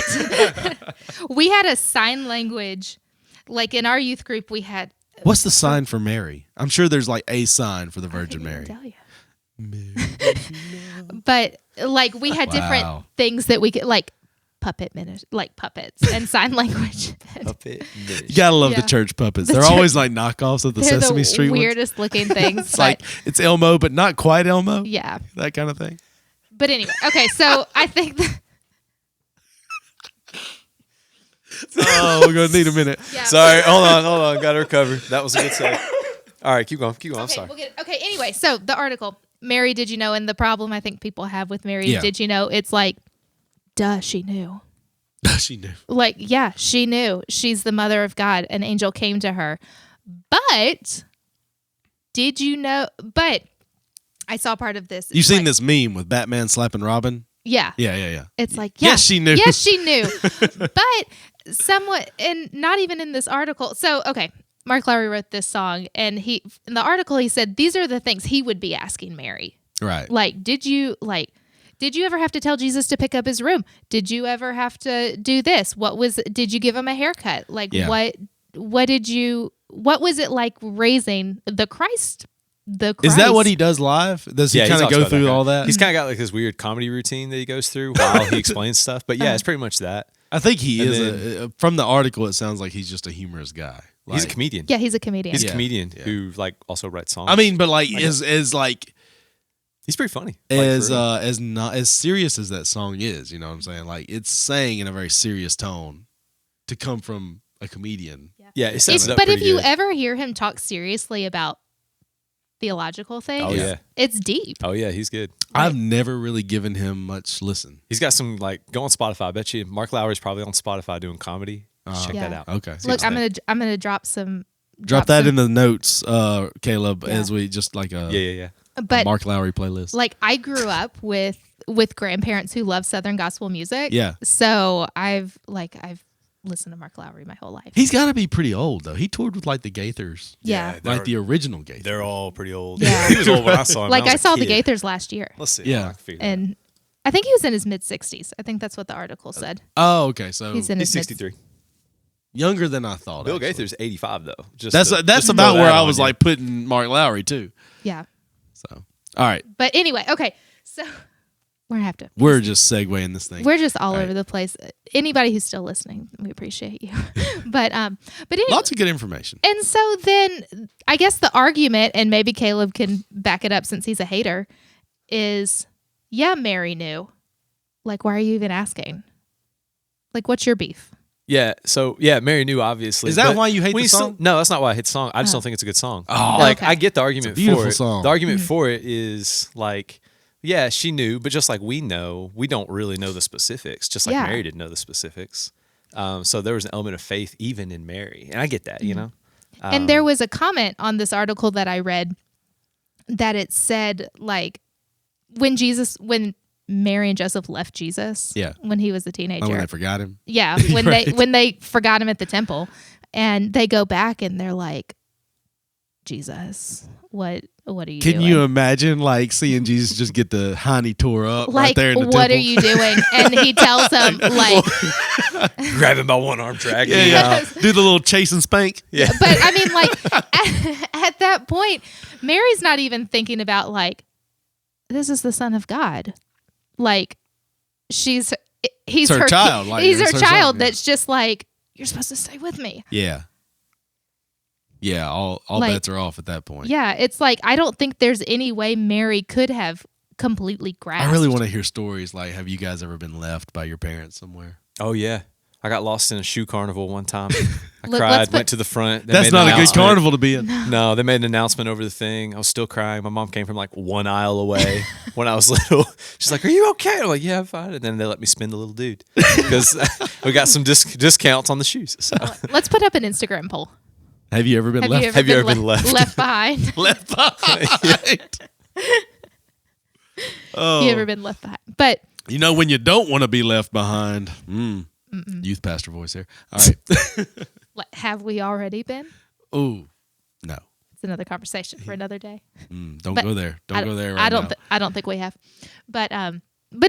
S1: We had a sign language, like in our youth group, we had.
S2: What's the sign for Mary? I'm sure there's like a sign for the
S1: I
S2: Virgin
S1: couldn't
S2: Mary.
S1: even tell you. But like we had
S2: Wow.
S1: different things that we could like like puppets and sign language.
S3: Puppet
S2: You gotta love the
S1: Yeah.
S2: church puppets.
S1: The
S2: They're
S1: church-
S2: always like knockoffs of the
S1: They're
S2: Sesame
S1: the
S2: Street ones.
S1: weirdest looking things.
S2: It's like it's Elmo, but not quite Elmo.
S1: yeah.
S2: That kind of thing.
S1: But anyway, okay. So I think
S2: Oh, we're gonna need a minute.
S1: yeah.
S3: Sorry, hold on. Got to recover. That was a good save. All right, keep going. I'm
S1: Okay,
S3: sorry.
S1: okay. Anyway, so the article, Mary, did you know? And the problem I think people have with Mary,
S2: Yeah.
S1: did you know? It's like, duh, she knew.
S2: She knew.
S1: Like, yeah, she knew. She's the mother of God. An angel came to her. But did you know? But I saw part of this.
S2: You've seen
S1: like,
S2: this meme with Batman slapping Robin?
S1: Yeah.
S2: Yeah.
S1: It's like, yeah.
S2: Yes, she knew.
S1: Yes, she knew. But somewhat, and not even in this article. So, okay, Mark Lowry wrote this song, and in the article he said these are the things he would be asking Mary.
S2: Right.
S1: Like, did you ever have to tell Jesus to pick up his room? Did you ever have to do this? Did you give him a haircut? Like,
S2: Yeah.
S1: what was it like raising the Christ?
S2: Is that what he does live? Does he
S3: Yeah,
S2: kind of
S3: talks
S2: go
S3: about
S2: through
S3: that
S2: all
S3: kind
S2: that?
S3: He's kind of got like this weird comedy routine that he goes through while he explains stuff. But yeah, it's pretty much that.
S2: I think he
S3: And
S2: is. From the article, it sounds like he's just a humorous guy.
S3: He's a
S2: Like,
S3: comedian.
S1: Yeah, he's a comedian.
S3: He's a
S2: Yeah.
S3: comedian
S2: Yeah.
S3: who like also writes songs.
S2: I mean, but like
S3: Like
S2: is like
S3: he's pretty funny. Like,
S2: as
S3: for real.
S2: as not as serious as that song is. You know what I'm saying? Like it's saying in a very serious tone to come from a comedian.
S3: yeah, it sets it up
S1: But if
S3: pretty
S1: you
S3: good.
S1: ever hear him talk seriously about theological things,
S3: Oh, yeah.
S1: it's deep.
S3: Oh yeah, he's good.
S2: I've never really given him much listen.
S3: He's got some like go on Spotify. I bet you Mark Lowry's probably on Spotify doing comedy. Just check
S1: Yeah.
S3: that out.
S2: Okay.
S3: See
S1: Look,
S3: what's there.
S1: I'm gonna drop some.
S2: Drop that
S1: some-
S2: in the notes, Caleb,
S1: Yeah.
S2: as we just like a,
S3: Yeah.
S2: a
S1: But
S2: Mark Lowry playlist.
S1: like, I grew up with grandparents who love Southern gospel music.
S2: Yeah.
S1: So I've listened to Mark Lowry my whole life.
S2: He's got to be pretty old though. He toured with like the Gaithers,
S1: Yeah.
S2: like the original Gaithers.
S3: They're all pretty old.
S1: Yeah.
S3: He was old when I saw him.
S1: Like,
S3: I
S1: I saw the
S3: kid.
S1: Gaithers last year,
S3: Let's see.
S2: Yeah.
S3: I can figure that out.
S1: and I think he was in his mid 60s. I think that's what the article said.
S2: Oh, okay. So
S1: He's in
S3: He's
S1: his mid-
S3: 63.
S2: younger than I thought.
S3: Bill
S2: actually.
S3: Gaither's 85 though. Just
S2: That's
S3: to
S2: that's
S3: throw
S2: about
S3: that
S2: where I
S3: on
S2: was
S3: you.
S2: like putting Mark Lowry too.
S1: Yeah.
S2: So all right,
S1: But anyway, okay. So we're gonna have to.
S2: we're just segueing this thing.
S1: We're just all
S2: All
S1: over the place. Anybody who's still listening, we appreciate you. but anyway,
S2: Lots of good information.
S1: and so then I guess the argument, and maybe Caleb can back it up since he's a hater, is yeah, Mary knew. Like, why are you even asking? Like, what's your beef?
S3: Yeah. So yeah, Mary knew obviously.
S2: Is that
S3: but
S2: why you hate
S3: when
S2: the
S3: still-
S2: song?
S3: no, that's not why I hate the song. I just
S1: Oh.
S3: don't think it's a good song.
S2: Oh.
S3: Like
S1: Okay.
S3: I get the argument
S2: beautiful
S3: for it.
S2: song.
S3: The argument for it is like, yeah, she knew, but just like we know, we don't really know the specifics. Just like
S1: Yeah.
S3: Mary didn't know the specifics. So there was an element of faith even in Mary, and I get that. You know.
S1: And there was a comment on this article that I read that it said, like, when Mary and Joseph left Jesus,
S2: Yeah.
S1: when he was a
S2: Oh,
S1: teenager,
S2: when I forgot him.
S1: yeah, when they forgot him at the temple, and they go back and they're like, Jesus, what are you
S2: Can
S1: doing?
S2: you imagine like seeing Jesus just get the hiney tore up right
S1: Like,
S2: there in the
S1: what
S2: temple?
S1: are you doing? And he tells him, like,
S3: Grab him by one arm, drag him
S2: Yeah.
S3: out.
S2: Do the little chase and spank.
S3: Yeah.
S1: but I mean, like, at that point, Mary's not even thinking about, like, this is the Son of God. Like, he's
S2: her child, like,
S1: he's
S2: it's
S1: her
S2: her son,
S1: child
S2: yeah.
S1: that's just like, you're supposed to stay with me.
S2: Yeah. Yeah, all
S1: Like-
S2: bets are off at that point.
S1: Yeah, it's like, I don't think there's any way Mary could have completely grasped.
S2: I really want to hear stories like, have you guys ever been left by your parents somewhere?
S3: Oh yeah, I got lost in a shoe carnival one time. I
S1: Let's
S3: cried,
S1: put-
S3: went to the front. They
S2: That's
S3: made an
S2: not a good
S3: announcement.
S2: carnival to be in.
S3: No, they made an announcement over the thing. I was still crying. My mom came from like 1 aisle away when I was little. She's like, "Are you okay?" I'm like, "Yeah, I'm fine." And then they let me spin the little dude because we got some discounts on the shoes. So
S1: Let's put up an Instagram poll.
S2: Have you ever been left?
S3: Have you ever been left?
S1: Left behind?
S2: Left behind. Oh,
S1: You ever been left behind? But
S2: you know when you don't want to be left behind. Youth pastor voice here. All right.
S1: have we already been?
S2: Ooh, no.
S1: It's another conversation for another day.
S2: Don't
S1: But
S2: go there. Don't go there right
S1: I don't.
S2: now.
S1: I don't think we have. But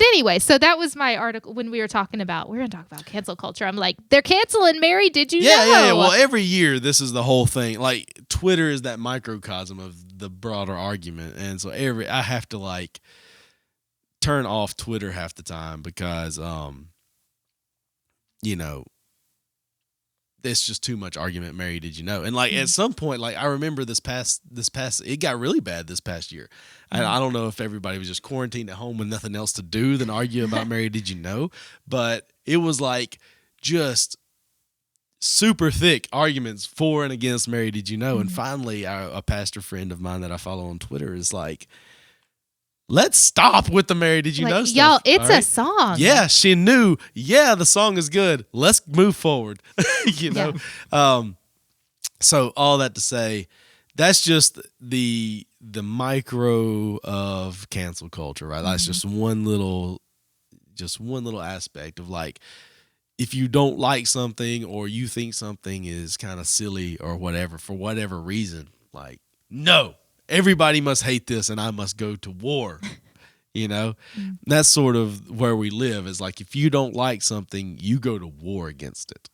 S1: anyway, so that was my article when we were talking about. We're gonna talk about cancel culture. I'm like, they're canceling Mary. Did you know?
S2: Yeah. Well, every year this is the whole thing. Like Twitter is that microcosm of the broader argument, and so I have to like turn off Twitter half the time because you know, it's just too much argument. Mary, did you know? And like at some point, like I remember this past, it got really bad this past year. I don't know if everybody was just quarantined at home with nothing else to do than argue about Mary, did you know? But it was like just super thick arguments for and against Mary, did you know? And finally, a pastor friend of mine that I follow on Twitter is like, let's stop with the Mary, did you know stuff.
S1: Y'all, it's
S2: all right?
S1: a song.
S2: Yeah, she knew. Yeah, the song is good. Let's move forward. you know. So all that to say, that's just the micro of cancel culture, right? That's just one little aspect of like, if you don't like something or you think something is kind of silly or whatever for whatever reason, like, no, everybody must hate this and I must go to war. You know, that's sort of where we live, is like, if you don't like something, you go to war against it.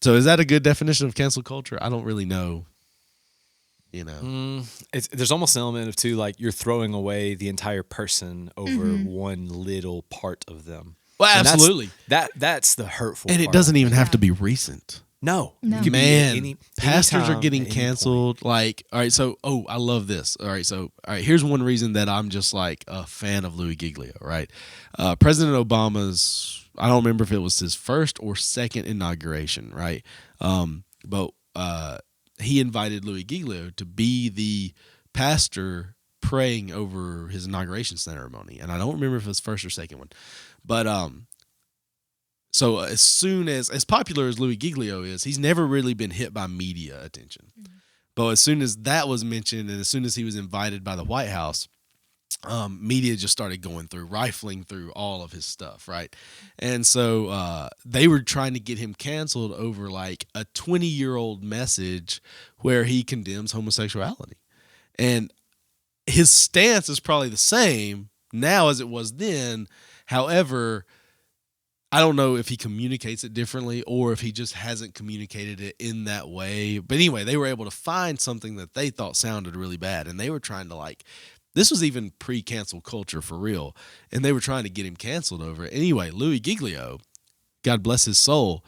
S2: So is that a good definition of cancel culture? I don't really know. You know,
S3: there's almost an element of too, like you're throwing away the entire person over one little part of them.
S2: well,
S3: And that's-
S2: absolutely.
S3: That's the hurtful.
S2: And it
S3: part.
S2: doesn't even have to be recent.
S3: No,
S1: No.
S3: It could be
S2: Man, pastors are
S3: anytime,
S2: getting
S3: at any
S2: canceled. Like, all right, so, I love this. All right, here's one reason that I'm just like a fan of Louis Giglio, right? President Obama's, I don't remember if it was his first or second inauguration, right? But he invited Louis Giglio to be the pastor praying over his inauguration ceremony. And I don't remember if it was first or second one. But, so as soon as popular as Louis Giglio is, he's never really been hit by media attention. But as soon as that was mentioned and as soon as he was invited by the White House, media just started rifling through all of his stuff, right? And so they were trying to get him canceled over like a 20-year-old message where he condemns homosexuality. And his stance is probably the same now as it was then. However, I don't know if he communicates it differently or if he just hasn't communicated it in that way. But anyway, they were able to find something that they thought sounded really bad. And they were trying to like, this was even pre-cancel culture for real. And they were trying to get him canceled over it. Anyway, Louis Giglio, God bless his soul,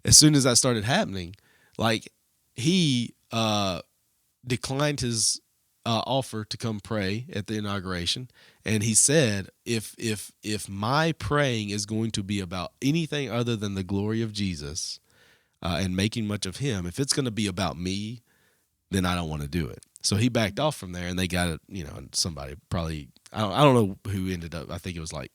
S2: as soon as that started happening, like he declined his offer to come pray at the inauguration, and he said, if my praying is going to be about anything other than the glory of Jesus and making much of him, if it's going to be about me, then I don't want to do it. So he backed off from there, and they got it. You know, somebody probably I don't know who ended up. I think it was like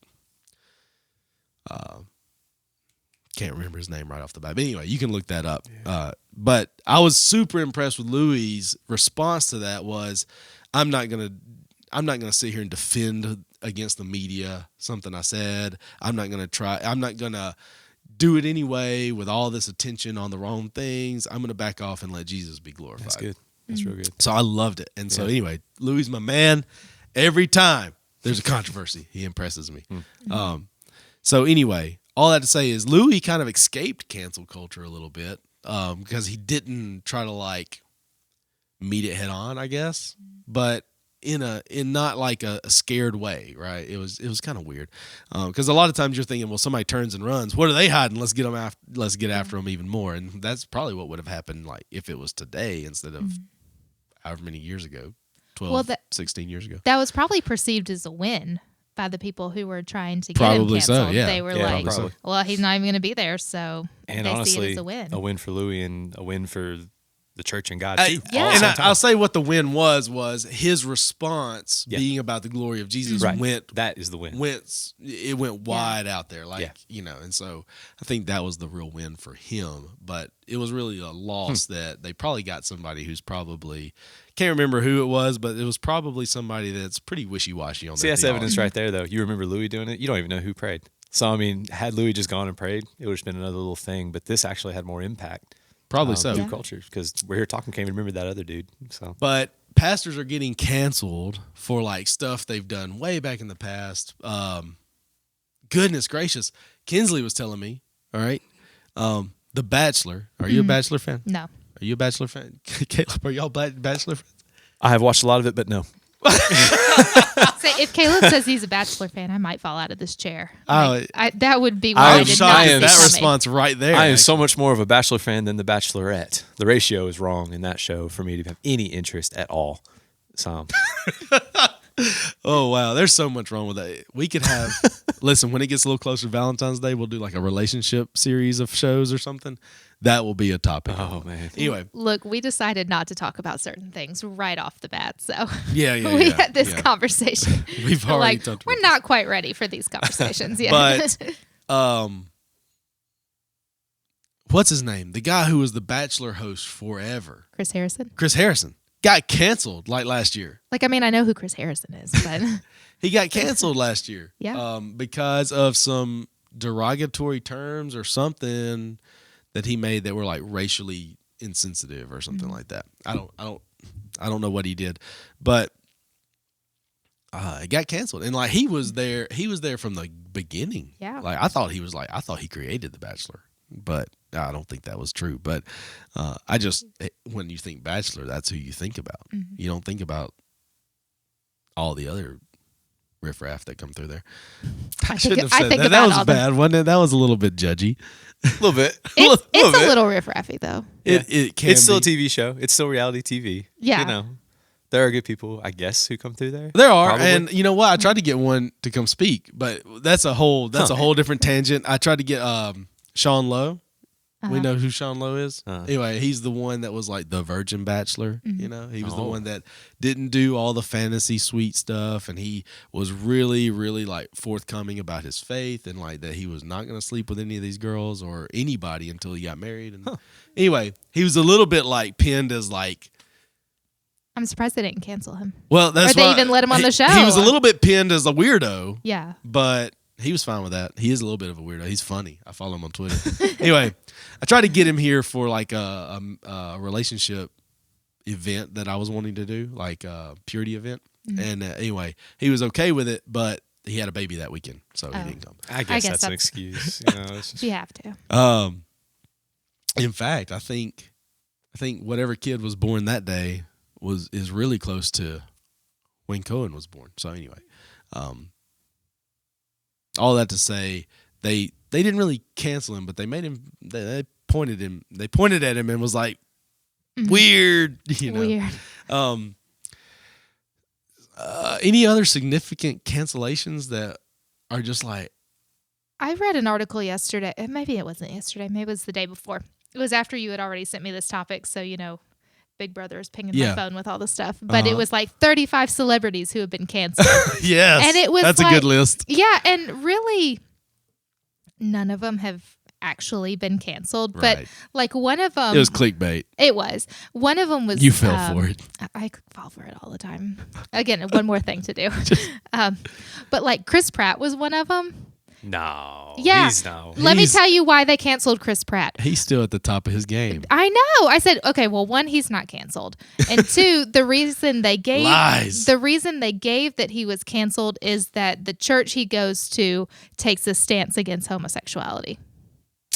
S2: can't remember his name right off the bat. But anyway, you can look that up. Yeah. But I was super impressed with Louis' response to that. Was I'm not gonna sit here and defend against the media something I said. I'm not gonna do it anyway with all this attention on the wrong things. I'm going to back off and let Jesus be glorified.
S3: That's good. That's real good.
S2: So I loved it. And so anyway, Louis, my man, every time there's a controversy, he impresses me. So anyway, all that to say is Louis kind of escaped cancel culture a little bit because he didn't try to like meet it head on, I guess, but in not like a scared way, right? It was kind of weird because a lot of times you're thinking, well, somebody turns and runs. What are they hiding? Let's get after them even more. And that's probably what would have happened like if it was today instead of however many years ago, 12, 16 years ago.
S1: That was probably perceived as a win by the people who were trying to get
S2: Probably
S1: him
S2: so,
S1: canceled.
S2: yeah.
S1: They were
S3: Yeah,
S1: like,
S3: probably.
S1: well, he's not even going to be there, so
S3: And
S1: they
S3: honestly,
S1: see it as a win.
S3: for Louis and a win for the church and God,
S2: I-
S3: too.
S1: Yeah.
S3: all at the
S2: And
S3: same time.
S2: I'll say what the win was his response being about the glory of Jesus
S3: Right.
S2: went
S3: That is the win.
S2: went wide out there, like
S3: Yeah.
S2: and so I think that was the real win for him. But it was really a loss that they probably got somebody who's probably can't remember who it was, but it was probably somebody that's pretty wishy washy on.
S3: See,
S2: their
S3: that's
S2: theology.
S3: evidence right there, though. You remember Louis doing it? You don't even know who prayed. So, I mean, had Louis just gone and prayed, it would have been another little thing. But this actually had more impact.
S2: Probably so.
S3: Through culture, because we're here talking, can't even remember that other dude. So,
S2: But pastors are getting canceled for like stuff they've done way back in the past. Goodness gracious. Kinsley was telling me, all right, The Bachelor. Are you a Bachelor fan?
S1: No.
S2: Are you a Bachelor fan? Caleb, are y'all Bachelor fans?
S3: I have watched a lot of it, but no.
S1: Say, if Caleb says he's a Bachelor fan, I might fall out of this chair.
S2: Oh,
S1: That would be
S3: I
S1: why I
S3: am
S1: did
S3: shocked
S1: not
S3: at
S1: see
S2: that
S3: that
S1: coming.
S2: response right there.
S3: I am so much more of a Bachelor fan than The Bachelorette. The ratio is wrong in that show for me to have any interest at all. So,
S2: Oh wow, there's so much wrong with that. We could have listen, when it gets a little closer to Valentine's Day, we'll do like a relationship series of shows or something. That will be a topic.
S3: oh man.
S2: Anyway,
S1: Look, we decided not to talk about certain things right off the bat. So
S2: yeah.
S1: we had this
S2: yeah.
S1: conversation.
S2: We've
S1: We're
S2: already
S1: like,
S2: talked
S1: we're
S2: about
S1: not quite ready for these conversations yet.
S2: But what's his name? The guy who was the Bachelor host forever.
S1: Chris Harrison.
S2: Chris Harrison got canceled like last year.
S1: Like, I mean, I know who Chris Harrison is, but
S2: He got canceled last year.
S1: Yeah.
S2: Because of some derogatory terms or something that he made that were like racially insensitive or something like that. I don't know what he did, but it got canceled. And like he was there from the beginning.
S1: Yeah.
S2: Like I thought he created The Bachelor, but I don't think that was true. But when you think Bachelor, that's who you think about. You don't think about all the other riffraff that come through there. I shouldn't have said
S1: think
S2: that. That
S1: about
S2: was
S1: all the-
S2: bad, wasn't it? That was a little bit judgy.
S3: A little bit.
S1: it's
S3: bit.
S1: a little riff-raffy, though.
S2: It can
S3: It's still a
S2: be.
S3: TV show. It's still reality TV.
S1: Yeah.
S3: You know, there are good people, I guess, who come through there.
S2: There are,
S3: Probably.
S2: and you know what? I tried to get one to come speak, but that's a whole different tangent. I tried to get Sean Lowe. We know who Sean Lowe is. Anyway, he's the one that was like the Virgin Bachelor. You know, he was the one that didn't do all the fantasy suite stuff, and he was really, really like forthcoming about his faith and like that he was not going to sleep with any of these girls or anybody until he got married. And anyway, he was a little bit like pinned as like.
S1: I'm surprised they didn't cancel him.
S2: Well, that's
S1: Or they
S2: why
S1: even let him on the show.
S2: He was a little bit pinned as a weirdo.
S1: Yeah.
S2: But he was fine with that. He is a little bit of a weirdo. He's funny. I follow him on Twitter. Anyway, I tried to get him here for like a relationship event that I was wanting to do, like a purity event. And anyway, he was okay with it, but he had a baby that weekend, so he didn't come.
S3: I guess that's an
S1: that's-
S3: excuse. You know, it's just,
S1: You have to.
S2: In fact, I think whatever kid was born that day is really close to when Cohen was born. So anyway, all that to say, they didn't really cancel him, but they made him. They pointed at him and was like, weird, you know.
S1: Weird.
S2: Any other significant cancellations that are just like,
S1: I read an article yesterday. Maybe it wasn't yesterday. Maybe it was the day before. It was after you had already sent me this topic. So, you know, Big Brother is pinging my phone with all the stuff. But it was like 35 celebrities who have been canceled.
S2: yes,
S1: And it was
S2: that's
S1: like-
S2: a good list.
S1: Yeah. And really, none of them have actually been canceled. But
S2: Right.
S1: like one of them.
S2: It was clickbait.
S1: It was. One of them was.
S2: You fell for it.
S1: I fall for it all the time. Again, one more thing to do. But like Chris Pratt was one of them.
S3: No.
S1: Yeah.
S3: He's no.
S1: Let me
S2: He's-
S1: tell you why they canceled Chris Pratt.
S2: He's still at the top of his game.
S1: I know. I said, okay, well, one, he's not canceled. And two, the reason they gave
S2: Lies.
S1: that he was canceled is that the church he goes to takes a stance against homosexuality.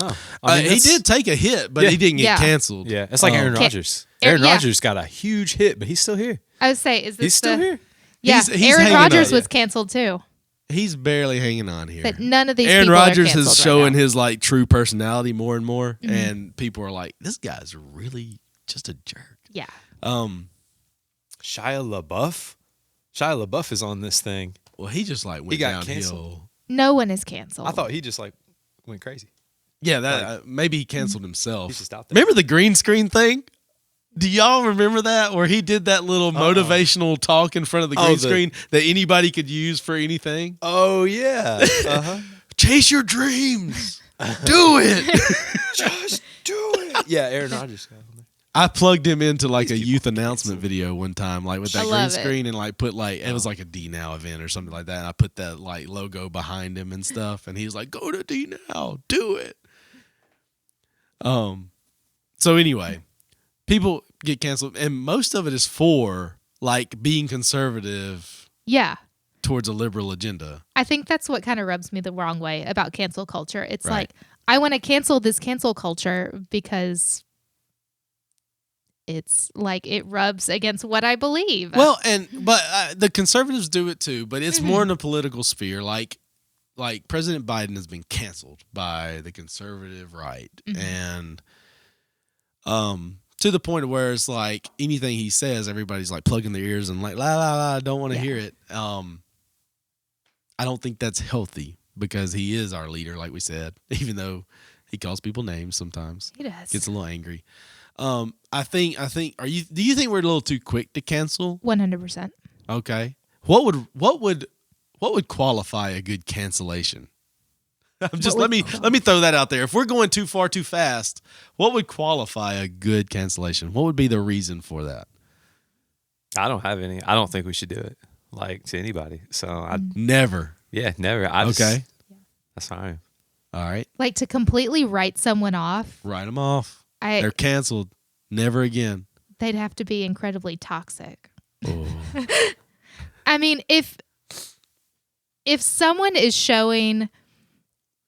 S3: Oh.
S2: He
S3: that's-
S2: did take a hit, but he didn't get
S1: Yeah.
S2: canceled.
S3: Yeah. It's like Aaron
S1: Ca-
S3: Rodgers.
S1: Aaron-
S3: Aaron
S1: yeah.
S3: Rodgers got a huge hit, but he's still here.
S1: I would say, is this
S3: He's still here.
S1: Yeah,
S2: He's
S1: Aaron
S2: hanging
S1: Rodgers
S2: on.
S1: was canceled too.
S2: He's barely hanging on here.
S1: But none of these
S2: Aaron
S1: people
S2: Rodgers
S1: are canceled
S2: is
S1: right
S2: showing
S1: now.
S2: his like true personality more and more,
S1: Mm-hmm.
S2: and people are like, "This guy's really just a jerk."
S1: Yeah.
S3: Shia LaBeouf. Shia LaBeouf is on this thing.
S2: Well, he just like went
S3: got
S2: downhill.
S3: canceled.
S1: No one is canceled.
S3: I thought he just like went crazy.
S2: Yeah, that maybe he canceled himself.
S3: He's just out there.
S2: Remember the green screen thing? Do y'all remember that where he did that little motivational talk in front of the green screen that anybody could use for anything?
S3: Oh yeah. Uh-huh.
S2: Chase your dreams. Do it.
S3: Just do it. Yeah, Aaron Rodgers got on there.
S2: I plugged him into like a youth announcement video one time, like with that
S1: I
S2: green
S1: love it.
S2: screen, and like put like it was like a D Now event or something like that. And I put that like logo behind him and stuff, and he was like, "Go to D Now, do it." So anyway, people get canceled, and most of it is for like being conservative
S1: Yeah.
S2: towards a liberal agenda.
S1: I think that's what kind of rubs me the wrong way about cancel culture. It's
S2: Right.
S1: like, I want to cancel this cancel culture because it's like it rubs against what I believe.
S2: Well, but the conservatives do it too, but it's
S1: Mm-hmm.
S2: more in the political sphere. Like President Biden has been canceled by the conservative right,
S1: Mm-hmm.
S2: and to the point of where it's like anything he says, everybody's like plugging their ears and like la la la, I don't want to
S1: Yeah.
S2: hear it. I don't think that's healthy because he is our leader, like we said, even though he calls people names sometimes,
S1: he does.
S2: gets a little angry. I think. Do you think we're a little too quick to cancel?
S1: 100%.
S2: Okay. What would qualify a good cancellation? Let me throw that out there. If we're going too far too fast, what would qualify a good cancellation? What would be the reason for that?
S3: I don't have any. I don't think we should do it like to anybody. So
S2: Never.
S3: never.
S2: Okay.
S3: That's fine.
S2: All right.
S1: Like to completely write someone off,
S2: Write them off. They're canceled. Never again.
S1: they'd have to be incredibly toxic.
S2: Oh.
S1: I mean, if someone is showing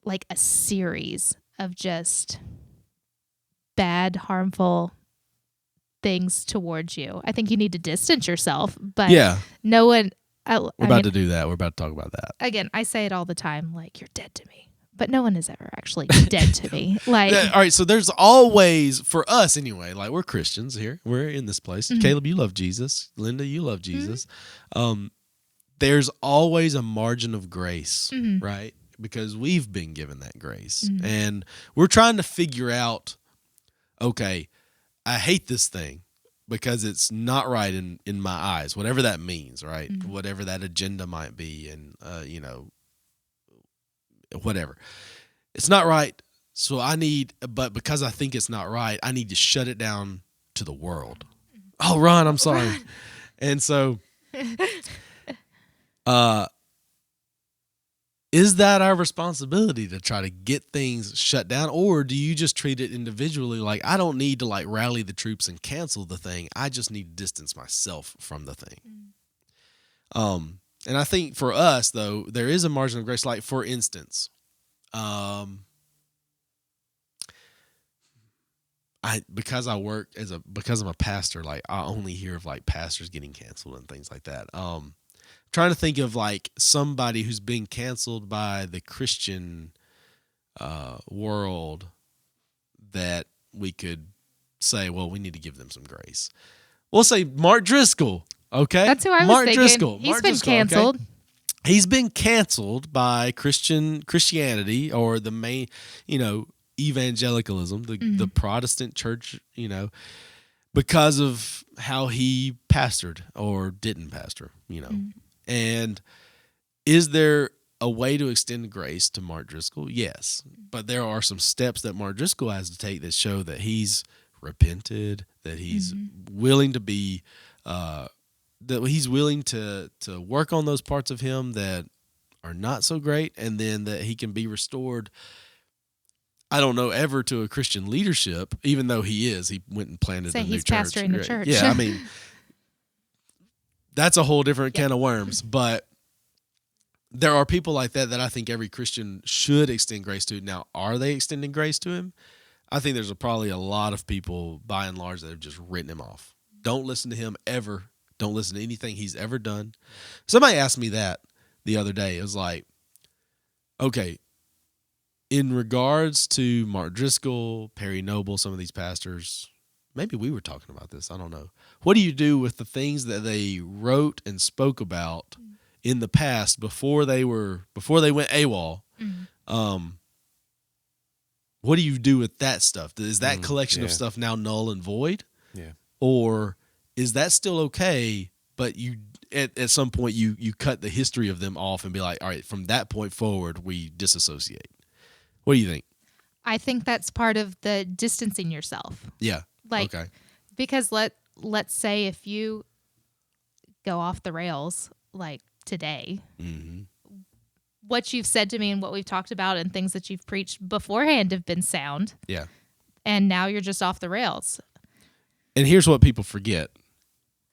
S1: like a series of just bad, harmful things towards you, I think you need to distance yourself. But
S2: Yeah.
S1: no one.
S2: We're about to do that. We're about to talk about that.
S1: Again, I say it all the time, like, you're dead to me. But no one is ever actually dead to me. Like,
S2: Yeah, all right, so there's always, for us anyway, like we're Christians here. We're in this place.
S1: Mm-hmm.
S2: Caleb, you love Jesus. Linda, you love Jesus. There's always a margin of grace,
S1: Mm-hmm.
S2: right? Because we've been given that grace. And we're trying to figure out, okay, I hate this thing because it's not right in my eyes, whatever that means, right? Whatever that agenda might be, and, whatever. It's not right. So but because I think it's not right, I need to shut it down to the world. Oh, Ron, I'm sorry. And so, is that our responsibility to try to get things shut down? Or do you just treat it individually? Like, I don't need to like rally the troops and cancel the thing. I just need to distance myself from the thing. And I think for us though, there is a margin of grace. Like for instance, because I'm a pastor, like I only hear of like pastors getting canceled and things like that. Trying to think of like somebody who's being canceled by the Christian world that we could say, well, we need to give them some grace. We'll say Mark Driscoll. Okay,
S1: that's who I was
S2: Mark
S1: thinking.
S2: Driscoll.
S1: He's
S2: Mark
S1: been
S2: Driscoll, okay?
S1: canceled.
S2: He's been canceled by Christianity or the main, evangelicalism, the Protestant church, because of how he pastored or didn't pastor, And is there a way to extend grace to Mark Driscoll? Yes. But there are some steps that Mark Driscoll has to take that show that he's repented, that he's willing to be that he's willing to work on those parts of him that are not so great, and then that he can be restored. I don't know ever to a Christian leadership, even though he is. He went and planted
S1: Say
S2: a new
S1: he's
S2: church.
S1: pastoring the church.
S2: Yeah, I mean, that's a whole different
S1: Yeah.
S2: can of worms. But there are people like that I think every Christian should extend grace to. Now, are they extending grace to him? I think there's probably a lot of people, by and large, that have just written him off. Don't listen to him ever. Don't listen to anything he's ever done. Somebody asked me that the other day. It was like, okay, in regards to Mark Driscoll, Perry Noble, some of these pastors, maybe we were talking about this. I don't know. What do you do with the things that they wrote and spoke about in the past before they went AWOL?
S1: Mm-hmm.
S2: What do you do with that stuff? Is that collection of
S3: yeah.
S2: stuff now null and void?
S3: Yeah.
S2: Or is that still okay, but you at some point you cut the history of them off and be like, all right, from that point forward, we disassociate. What do you think?
S1: I think that's part of the distancing yourself.
S2: Yeah.
S1: Like,
S2: okay.
S1: because let's say if you go off the rails like today,
S2: Mm-hmm.
S1: what you've said to me and what we've talked about and things that you've preached beforehand have been sound,
S2: Yeah.
S1: and now you're just off the rails.
S2: And here's what people forget: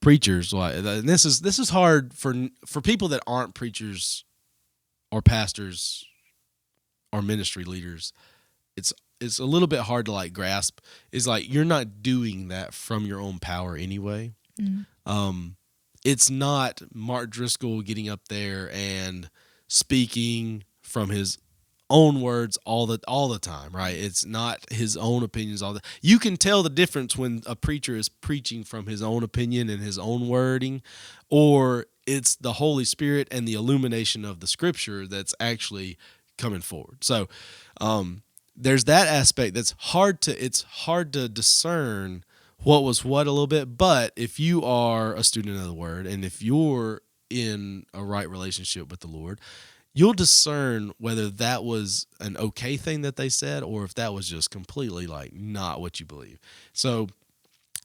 S2: preachers, like, and this is hard for people that aren't preachers or pastors or ministry leaders. It's a little bit hard to like grasp. Is like you're not doing that from your own power anyway.
S1: Mm-hmm.
S2: It's not Mark Driscoll getting up there and speaking from his own words all the time, right? It's not his own opinions all the. You can tell the difference when a preacher is preaching from his own opinion and his own wording, or it's the Holy Spirit and the illumination of the Scripture that's actually coming forward. So, there's that aspect that's hard to discern what was what a little bit. But if you are a student of the Word and if you're in a right relationship with the Lord, you'll discern whether that was an okay thing that they said or if that was just completely like not what you believe. So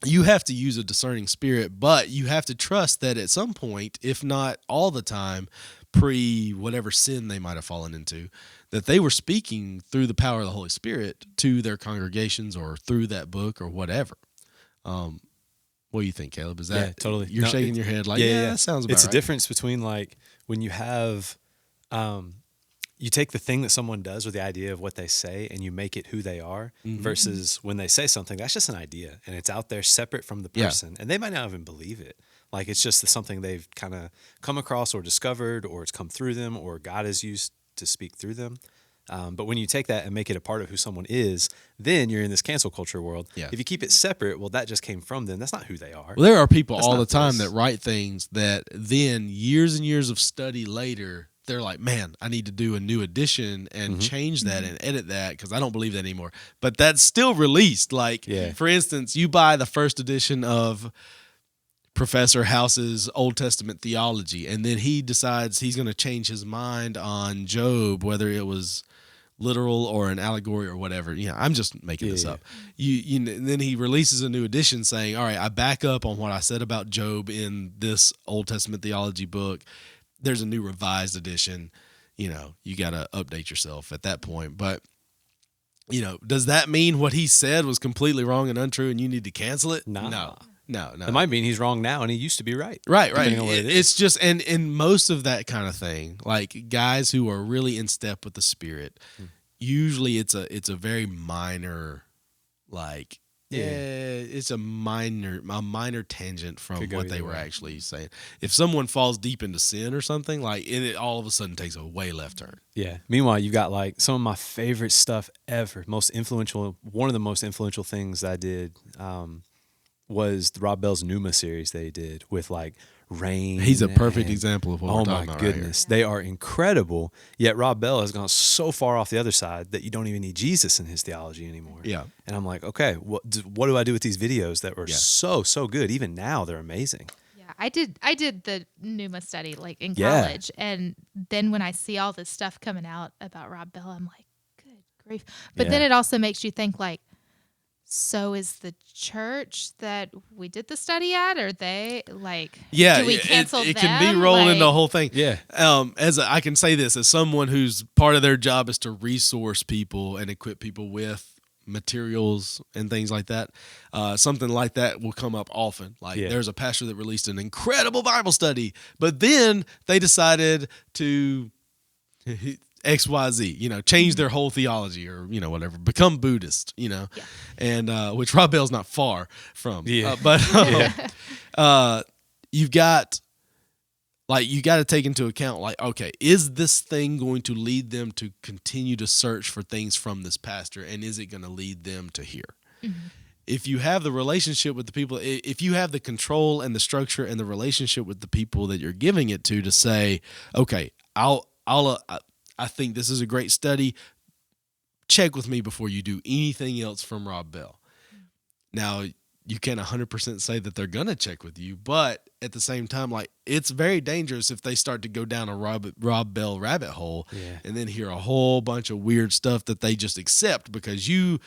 S2: you have to use a discerning spirit, but you have to trust that at some point, if not all the time, pre whatever sin they might have fallen into, that they were speaking through the power of the Holy Spirit to their congregations or through that book or whatever. What do you think, Caleb? Is that
S3: totally?
S2: You're shaking your head like, yeah, that sounds about
S3: It's
S2: right.
S3: a difference between like when you have, you take the thing that someone does or the idea of what they say and you make it who they are versus when they say something, that's just an idea and it's out there separate from the person and they might not even believe it. Like it's just something they've kind of come across or discovered or it's come through them or God has used to speak through them. But when you take that and make it a part of who someone is, then you're in this cancel culture world.
S2: Yeah.
S3: If you keep it separate, well, that just came from them. That's not who they are.
S2: Well, there are people
S3: That's
S2: all
S3: not
S2: the time
S3: us.
S2: that write things that then years and years of study later, they're like, man, I need to do a new edition and change that and edit that because I don't believe that anymore. But that's still released. Like, for instance, you buy the first edition of Professor House's Old Testament theology, and then he decides he's going to change his mind on Job, whether it was literal or an allegory or whatever. Yeah, I'm just making this up. Then he releases a new edition saying, all right, I back up on what I said about Job in this Old Testament theology book. There's a new revised edition. You got to update yourself at that point. But, does that mean what he said was completely wrong and untrue and you need to cancel it?
S3: Nah.
S2: No.
S3: It might mean he's wrong now and he used to be right.
S2: Right.
S3: Depending on what it is.
S2: It's just, and in most of that kind of thing, like guys who are really in step with the Spirit, usually it's a very minor, like, it's a minor tangent from
S3: Could go
S2: what they
S3: either
S2: were
S3: way.
S2: actually saying. If someone falls deep into sin or something, like it all of a sudden takes a way left turn.
S3: Yeah. Meanwhile, you got like some of my favorite stuff ever. One of the most influential things I did was the Rob Bell's Pneuma series they did with like Rain.
S2: He's a perfect
S3: and-
S2: example of what
S3: Oh
S2: we're
S3: my
S2: talking about right
S3: goodness. They are incredible. Yet Rob Bell has gone so far off the other side that you don't even need Jesus in his theology anymore.
S2: Yeah.
S3: And I'm like, okay, what do I do with these videos that were so good? Even now they're amazing.
S1: Yeah, I did the Pneuma study like in
S3: Yeah.
S1: college, and then when I see all this stuff coming out about Rob Bell, I'm like, good grief. But then
S3: Yeah.
S1: it also makes you think like, So is the church that we did the study at, or they like?
S2: Yeah,
S1: do we cancel
S2: it
S1: them?
S2: can be rolled into a
S1: Like-
S2: whole thing.
S3: Yeah.
S2: I can say this as someone whose part of their job is to resource people and equip people with materials and things like that. Something like that will come up often. Like there's a pastor that released an incredible Bible study, but then they decided to XYZ, change their whole theology or, whatever, become Buddhist, and which Rob Bell's not far from. But you've got, you got to take into account, okay, is this thing going to lead them to continue to search for things from this pastor, and is it going to lead them to here? Mm-hmm. If you have the relationship with the people, if you have the control and the structure and the relationship with the people that you're giving it to say, okay, I think this is a great study. Check with me before you do anything else from Rob Bell. Now, you can't 100% say that they're going to check with you, but at the same time, it's very dangerous if they start to go down a Rob Bell rabbit hole and then hear a whole bunch of weird stuff that they just accept because you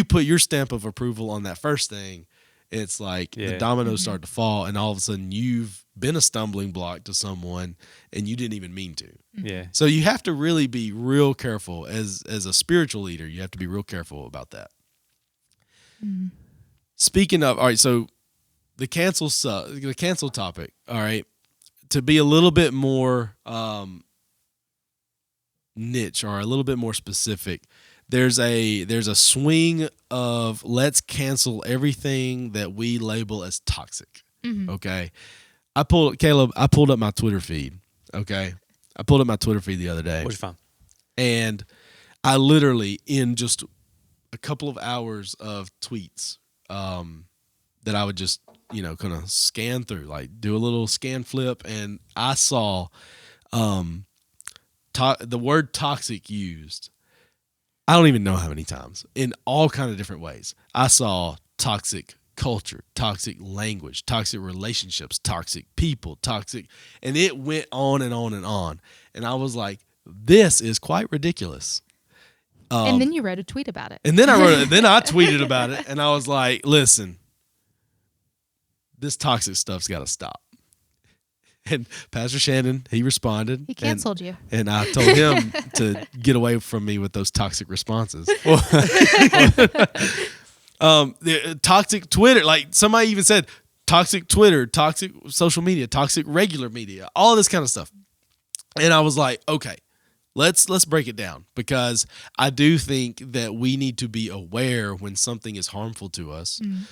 S2: put your stamp of approval on that first thing. It's like the dominoes start to fall, and all of a sudden you've been a stumbling block to someone, and you didn't even mean to.
S3: Yeah.
S2: So you have to really be real careful as a spiritual leader. You have to be real careful about that. Mm. Speaking of, all right, so the cancel topic. All right, to be a little bit more niche or a little bit more specific. There's a swing of let's cancel everything that we label as toxic. Mm-hmm. Okay. I pulled up my Twitter feed. Okay. I pulled up my Twitter feed the other day.
S3: What'd you find?
S2: And I literally, in just a couple of hours of tweets, that I would just, kind of scan through, do a little scan flip. And I saw, the word toxic used. I don't even know how many times in all kind of different ways. I saw toxic culture, toxic language, toxic relationships, toxic people, toxic, and it went on and on and on. And I was like, this is quite ridiculous.
S1: And then you wrote a tweet about it.
S2: And then then I tweeted about it, and I was like, listen, this toxic stuff's got to stop. And Pastor Shannon, he responded.
S1: He canceled you.
S2: And I told him to get away from me with those toxic responses. The toxic Twitter, somebody even said toxic Twitter, toxic social media, toxic regular media, all this kind of stuff. And I was like, okay, let's break it down, because I do think that we need to be aware when something is harmful to us. Mm-hmm.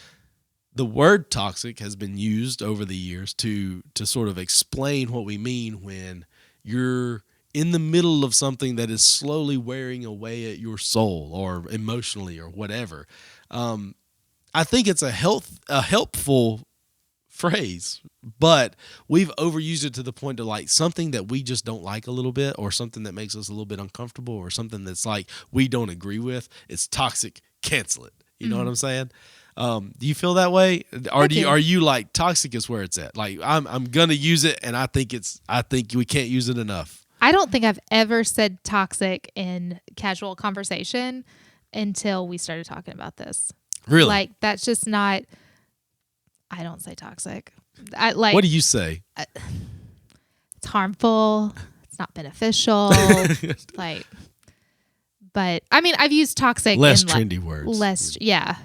S2: The word toxic has been used over the years to sort of explain what we mean when you're in the middle of something that is slowly wearing away at your soul or emotionally or whatever. I think it's a helpful phrase, but we've overused it to the point of something that we just don't like a little bit, or something that makes us a little bit uncomfortable, or something that's we don't agree with. It's toxic. Cancel it. You know what I'm saying? Do you feel that way? Are you toxic is where it's at? I'm gonna use it, and I think we can't use it enough.
S1: I don't think I've ever said toxic in casual conversation until we started talking about this.
S2: Really?
S1: That's just not. I don't say toxic.
S2: What do you say?
S1: It's harmful. It's not beneficial. But I mean, I've used toxic.
S2: Less
S1: in
S2: trendy words.
S1: Yeah.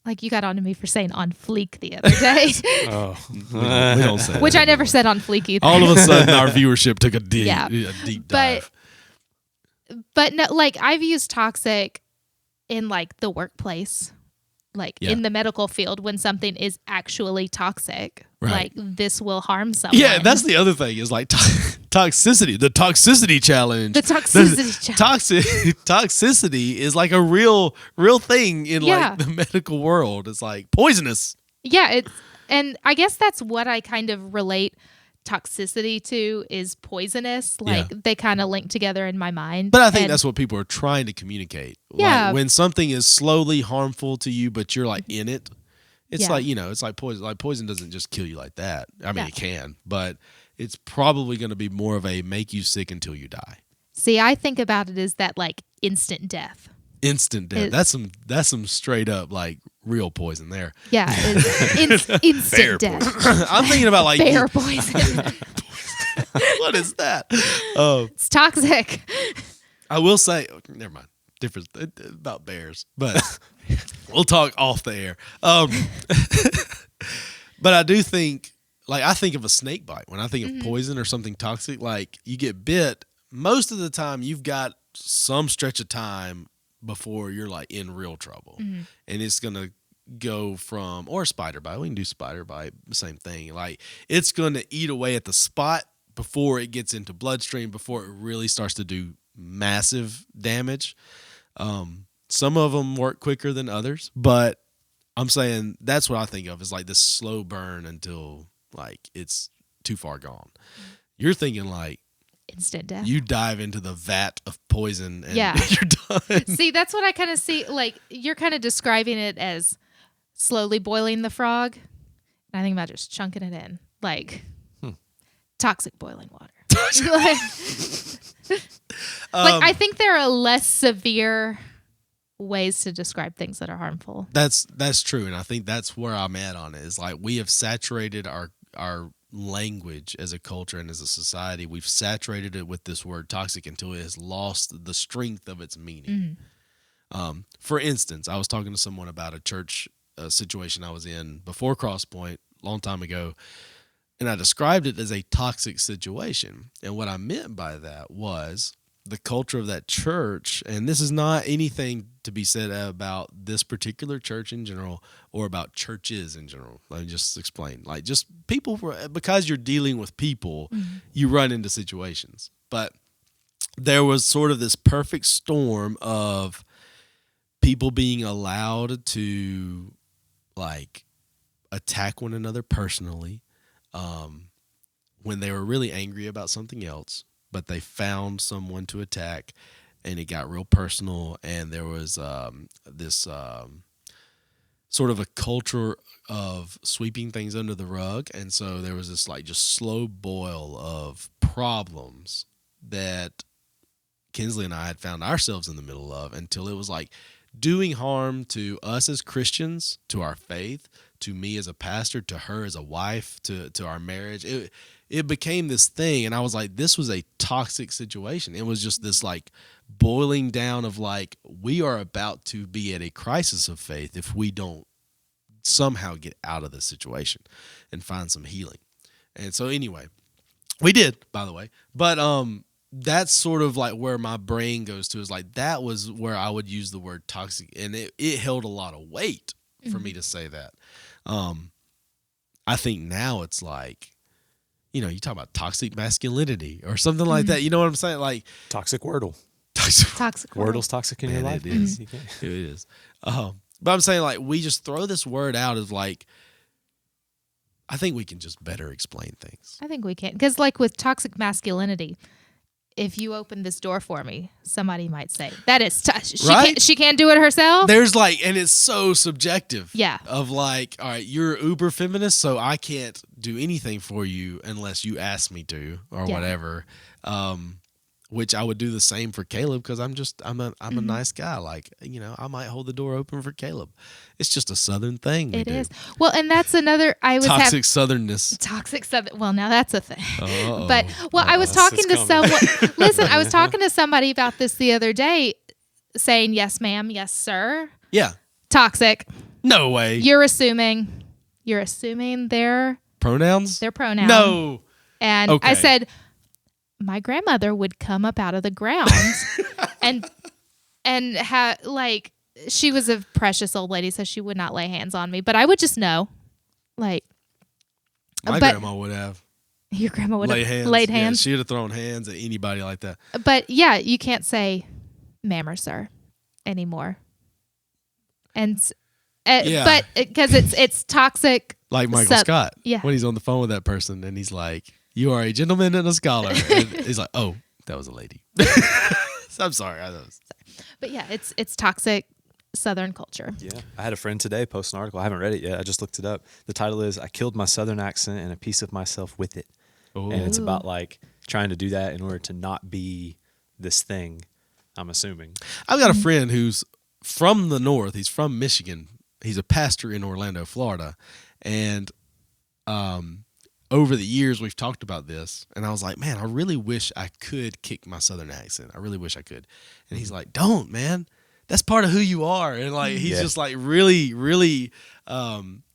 S1: Like you got on to me for saying on fleek the other day.
S2: We don't say
S1: Which
S2: that
S1: I never
S2: anymore.
S1: said on fleek either.
S2: All of a sudden, our viewership took a deep dive.
S1: But no, I've used toxic in the workospace, in the medical field, when something is actually toxic.
S2: Right.
S1: This will harm someone.
S2: Yeah, that's the other thing is toxicity, the toxicity challenge.
S1: The toxicity challenge.
S2: Toxicity is a real thing in the medical world. It's poisonous.
S1: Yeah, and I guess that's what I kind of relate toxicity to, is poisonous. They kind of link together in my mind.
S2: But I think that's what people are trying to communicate.
S1: Yeah.
S2: When something is slowly harmful to you, but you're in it. It's it's like poison. Poison doesn't just kill you like that. I mean, it can, but it's probably going to be more of a make you sick until you die.
S1: See, I think about it as that instant death.
S2: Instant death.
S1: Is-
S2: That's some straight up like real poison there.
S1: Yeah, it's
S3: Bear
S1: instant death.
S2: I'm thinking about like
S1: Bear poison.
S2: what is that?
S1: It's toxic.
S2: I will say, never mind. Different about bears, but we'll talk off the air. But I do think, like, I think of a snake bite when I think of poison or something toxic. Like, you get bit. Most of the time, you've got some stretch of time before you're like in real trouble, and it's gonna go from, or spider bite. We can do spider bite, same thing. Like, it's gonna eat away at the spot before it gets into bloodstream, before it really starts to do massive damage. Some of them work quicker than others, but I'm saying that's what I think of is like this slow burn until like it's too far gone. You're thinking like
S1: Instant death.
S2: you dive into the vat of poison and
S1: Yeah.
S2: you're done.
S1: See, that's what I kind of see. Like, you're kind of describing it as slowly boiling the frog. And I think about just chunking it in, like toxic boiling water. Like, I think there are less severe ways to describe things that are harmful.
S2: That's true, and I think that's where I'm at on it. Is like we have saturated our language as a culture and as a society. We've saturated it with this word toxic until it has lost the strength of its meaning. For instance, I was talking to someone about a church situation I was in before Crosspoint a long time ago, and I described it as a toxic situation. And what I meant by that was the culture of that church, and this is not anything to be said about this particular church in general or about churches in general. Let me just explain. Like, just people, because you're dealing with people, you run into situations. But there was sort of this perfect storm of people being allowed to, like, attack one another personally when they were really angry about something else, but they found someone to attack, and it got real personal, and there was this sort of a culture of sweeping things under the rug, and so there was this like just slow boil of problems that Kinsley and I had found ourselves in the middle of until it was like doing harm to us as Christians, to our faith, to me as a pastor, to her as a wife, to our marriage. It became this thing, and I was like, this was a toxic situation. It was just this like boiling down of like, we are about to be at a crisis of faith if we don't somehow get out of this situation and find some healing. And so anyway, we did, by the way, but that's sort of like where my brain goes to, is like that was where I would use the word toxic, and it held a lot of weight for me to say that. I think now it's like, you talk about toxic masculinity or something like that. You know what I'm saying? Like
S3: Toxic Wordle.
S1: Toxic
S3: Wordle's toxic in your life.
S2: It is. It is. But I'm saying, like, we just throw this word out as like, I think we can just better explain things.
S1: I think we can. Because, like, with toxic masculinity, if you open this door for me, somebody might say, that is she can't do it herself.
S2: There's like, and it's so subjective.
S1: Yeah.
S2: Of like, all right, you're uber feminist, so I can't do anything for you unless you ask me to or whatever. Which I would do the same for Caleb, because I'm a nice guy. Like, I might hold the door open for Caleb. It's just a Southern thing.
S1: It is. Well, and that's another.
S2: Toxic Southernness.
S1: Toxic Southern. Well, now that's a thing.
S2: Uh-oh.
S1: But I was talking to someone. Listen, I was talking to somebody about this the other day, saying yes, ma'am, yes, sir.
S2: Yeah.
S1: Toxic.
S2: No way.
S1: You're assuming their
S2: Pronouns?
S1: their pronoun.
S2: No.
S1: And
S2: Okay.
S1: I said, my grandmother would come up out of the ground and like, she was a precious old lady, so she would not lay hands on me, but I would just know, like,
S2: My grandma would have.
S1: Your grandma would have
S2: hands.
S1: laid
S2: Yeah,
S1: hands.
S2: she would have thrown hands at anybody like that.
S1: But yeah, you can't say ma'am or sir anymore. And but because it's toxic.
S2: Like Michael Scott.
S1: Yeah.
S2: When he's on the phone with that person and he's like, "You are a gentleman and a scholar." And he's like, "Oh, that was a lady." I'm sorry.
S1: But yeah, it's toxic Southern culture.
S3: Yeah. I had a friend today post an article. I haven't read it yet. I just looked it up. The title is, "I Killed My Southern Accent and a Piece of Myself with It."
S2: Ooh.
S3: And it's about like trying to do that in order to not be this thing I'm assuming.
S2: I've got a friend who's from the north. He's from Michigan. He's a pastor in Orlando, Florida. And over the years, we've talked about this. And I was like, man, I really wish I could kick my Southern accent. I really wish I could. And he's like, don't, man. That's part of who you are. And like, he's just like really, really,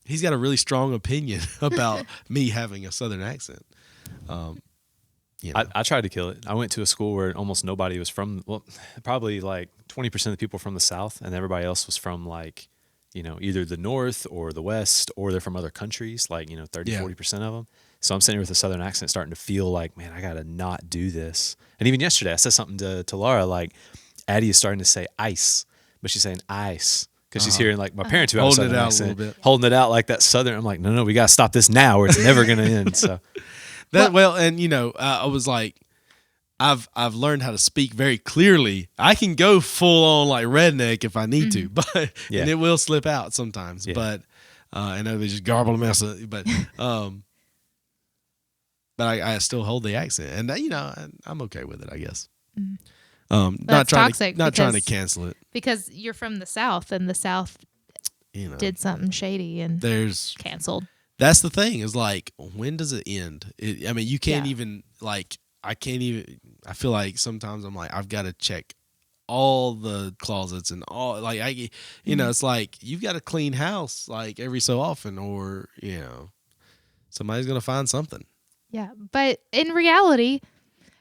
S2: he's got a really strong opinion about me having a Southern accent. You know.
S3: I tried to kill it. I went to a school where almost nobody was from, well, probably like 20% of the people from the South, and everybody else was from like, you know, either the North or the West, or they're from other countries, like, you know, 40% of them. So I'm sitting here with a Southern accent starting to feel like, man, I got to not do this. And even yesterday, I said something to Laura, like, Addie is starting to say ice, but she's saying ice. Because she's hearing like my parents who have a
S2: Holding
S3: Southern
S2: it out
S3: accent,
S2: a little bit.
S3: holding it out like that Southern. I'm like, no, we got to stop this now or it's never going to end. So
S2: And you know, I was like, I've learned how to speak very clearly. I can go full on like redneck if I need to, but and it will slip out sometimes. Yeah. But I know they just garble a mess of, but I still hold the accent, and you know, I'm okay with it, I guess. Not trying to cancel it
S1: because you're from the South, and the South, you know, did something shady and
S2: there's
S1: canceled.
S2: That's the thing is like, when does it end? I mean, you can't even like, I can't even, I feel like sometimes I'm like, I've got to check all the closets and all, like, you know, it's like, you've got to clean house like every so often, or, you know, somebody's going to find something.
S1: Yeah. But in reality,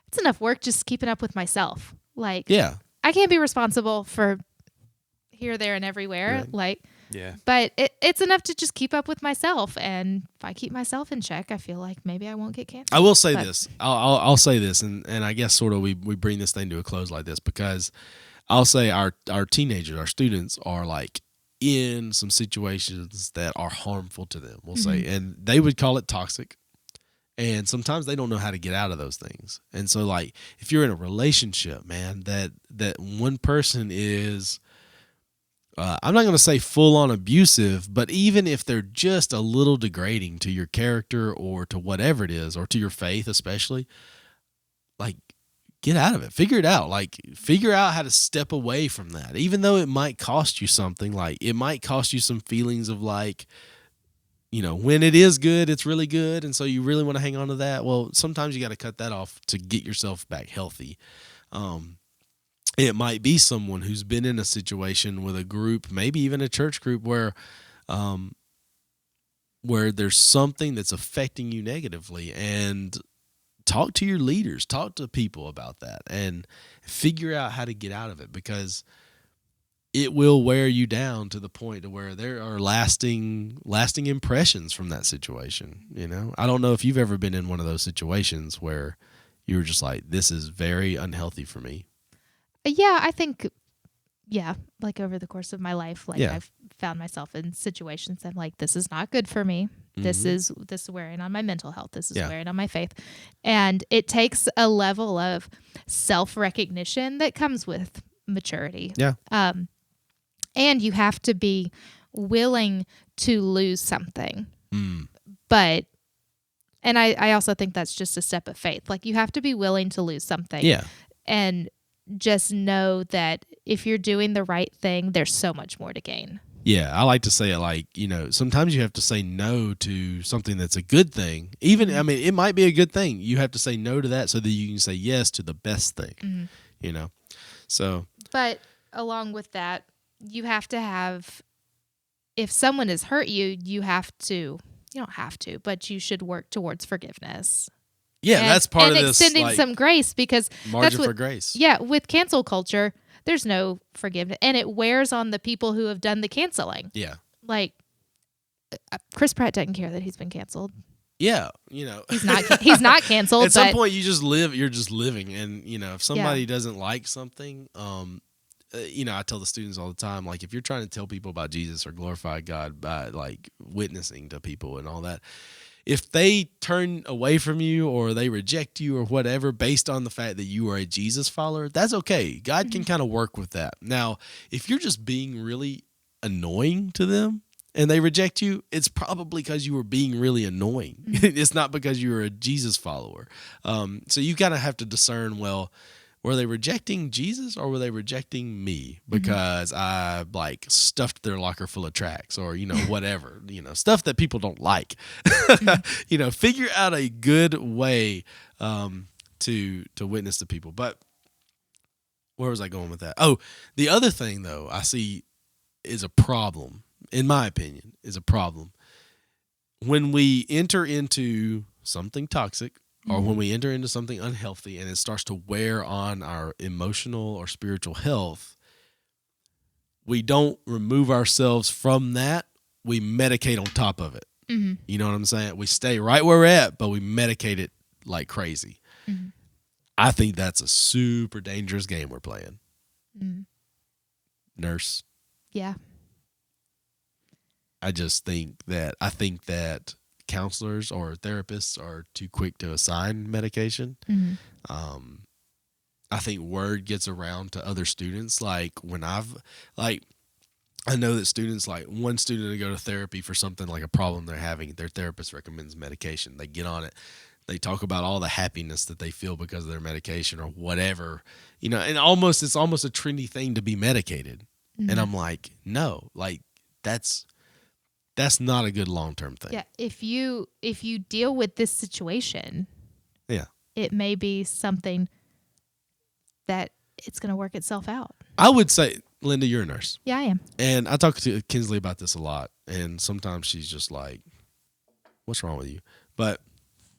S1: it's enough work just keeping up with myself. Like, I can't be responsible for here, there, and everywhere. Right. Like, but it's enough to just keep up with myself, and if I keep myself in check, I feel like maybe I won't get canceled.
S2: I will say this. I'll say this, and I guess sort of we bring this thing to a close like this, because I'll say our teenagers, our students are like in some situations that are harmful to them. We'll say, and they would call it toxic. And sometimes they don't know how to get out of those things. And so, like, if you're in a relationship, man, that one person is, I'm not going to say full on abusive, but even if they're just a little degrading to your character or to whatever it is, or to your faith especially, like, get out of it. Figure it out. Like, figure out how to step away from that. Even though it might cost you something, like, it might cost you some feelings of like, you know, when it is good, it's really good, and so you really want to hang on to that. Well, sometimes you got to cut that off to get yourself back healthy. It might be someone who's been in a situation with a group, maybe even a church group, where there's something that's affecting you negatively, and talk to your leaders, talk to people about that, and figure out how to get out of it, because it will wear you down to the point to where there are lasting impressions from that situation. You know, I don't know if you've ever been in one of those situations where you were just like, this is very unhealthy for me.
S1: Yeah, I think, like over the course of my life, like I've found myself in situations that I'm like, this is not good for me. This is wearing on my mental health. This is wearing on my faith. And it takes a level of self-recognition that comes with maturity.
S2: Yeah.
S1: And you have to be willing to lose something. But, and I also think that's just a step of faith. Like, you have to be willing to lose something.
S2: Yeah.
S1: And just know that if you're doing the right thing, there's so much more to gain.
S2: Yeah, I like to say it like, you know, sometimes you have to say no to something that's a good thing. Even, I mean, it might be a good thing. You have to say no to that so that you can say yes to the best thing, you know? So. But
S1: along with that, you have to have, if someone has hurt you, you don't have to, but you should work towards forgiveness.
S2: Yeah, that's part of this. And
S1: extending
S2: like,
S1: some grace, because
S2: margin for grace.
S1: Yeah, with cancel culture, there's no forgiveness, and it wears on the people who have done the canceling.
S2: Yeah.
S1: Like, Chris Pratt doesn't care that he's been canceled.
S2: Yeah, you know.
S1: He's not canceled.
S2: At some point, you're just living, and, you know, if somebody doesn't like something, you know, I tell the students all the time, like, if you're trying to tell people about Jesus or glorify God by, like, witnessing to people and all that, if they turn away from you or they reject you or whatever based on the fact that you are a Jesus follower, that's okay. God can kind of work with that. Now, if you're just being really annoying to them and they reject you, it's probably because you were being really annoying. It's not because you were a Jesus follower. So you kind of have to discern, well, were they rejecting Jesus or were they rejecting me because I like stuffed their locker full of tracks or, whatever, stuff that people don't like, figure out a good way to witness to people. But where was I going with that? Oh, the other thing though, I see is a problem, in my opinion, is a problem. When we enter into something toxic or when we enter into something unhealthy and it starts to wear on our emotional or spiritual health, we don't remove ourselves from that. We medicate on top of it. Mm-hmm. You know what I'm saying? We stay right where we're at, but we medicate it like crazy. Mm-hmm. I think that's a super dangerous game we're playing. Mm-hmm. Nurse.
S1: Yeah.
S2: I think that counselors or therapists are too quick to assign medication. Mm-hmm. I think word gets around to other students. Like I know that students, like one student to go to therapy for something like a problem they're having, their therapist recommends medication. They get on it. They talk about all the happiness that they feel because of their medication or whatever, and it's almost a trendy thing to be medicated. Mm-hmm. And I'm like, no, like that's not a good long-term thing.
S1: Yeah. If you deal with this situation,
S2: yeah,
S1: it may be something that it's going to work itself out.
S2: I would say, Linda, you're a nurse.
S1: Yeah, I am.
S2: And I talk to Kinsley about this a lot. And sometimes she's just like, what's wrong with you? But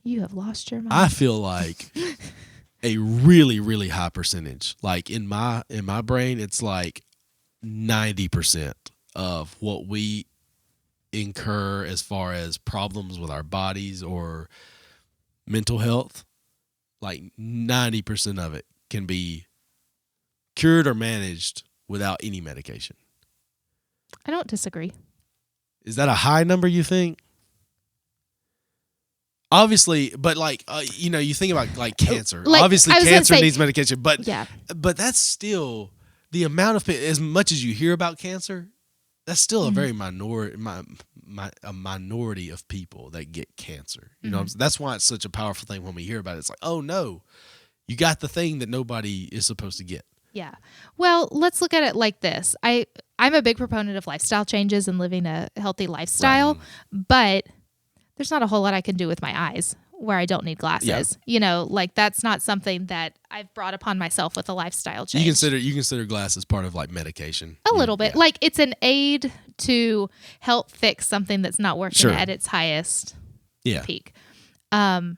S1: you have lost your mind.
S2: I feel like a really, really high percentage, like in my brain, it's like 90% of what we incur as far as problems with our bodies or mental health, like 90% of it can be cured or managed without any medication.
S1: I don't disagree.
S2: Is that a high number, you think? Obviously, but you think about like cancer.
S1: Like,
S2: obviously, cancer needs medication, but
S1: yeah.
S2: But that's still the amount of, as much as you hear about cancer, that's still a very minority of people that get cancer. You know what I'm saying? That's why it's such a powerful thing when we hear about it. It's like, oh no, you got the thing that nobody is supposed to get.
S1: Yeah. Well, let's look at it like this. I'm a big proponent of lifestyle changes and living a healthy lifestyle, but there's not a whole lot I can do with my eyes where I don't need glasses. Yeah. That's not something that I've brought upon myself with a lifestyle change.
S2: You consider glasses part of like medication.
S1: A little bit. Yeah. Like it's an aid to help fix something that's not working at its highest peak. And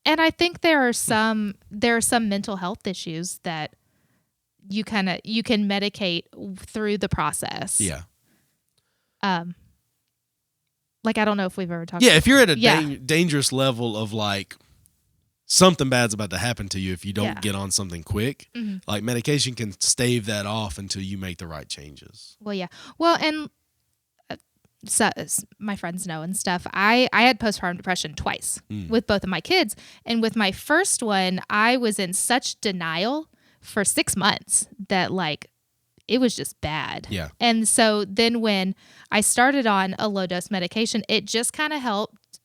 S1: I think there are some mental health issues that you can medicate through the process.
S2: Yeah.
S1: Like I don't know if we've ever talked.
S2: Yeah, if you're at a dangerous level of like something bad's about to happen to you if you don't get on something quick, like medication can stave that off until you make the right changes.
S1: Well, yeah. Well, and so my friends know and stuff. I had postpartum depression twice with both of my kids, and with my first one, I was in such denial for 6 months that like it was just bad.
S2: Yeah.
S1: And so then when I started on a low dose medication, it just kind of helped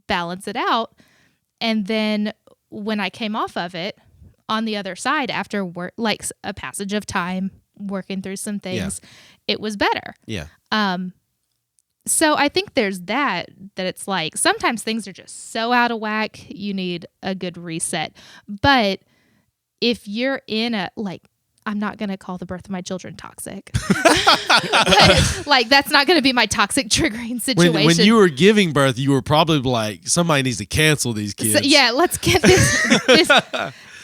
S1: balance it out. And then when I came off of it on the other side after work, like a passage of time working through some things, it was better.
S2: Yeah.
S1: So I think there's that it's like sometimes things are just so out of whack, you need a good reset. But if you're in I'm not going to call the birth of my children toxic. But, like, that's not going to be my toxic triggering situation.
S2: When you were giving birth, you were probably like, somebody needs to cancel these kids.
S1: So, yeah, let's get this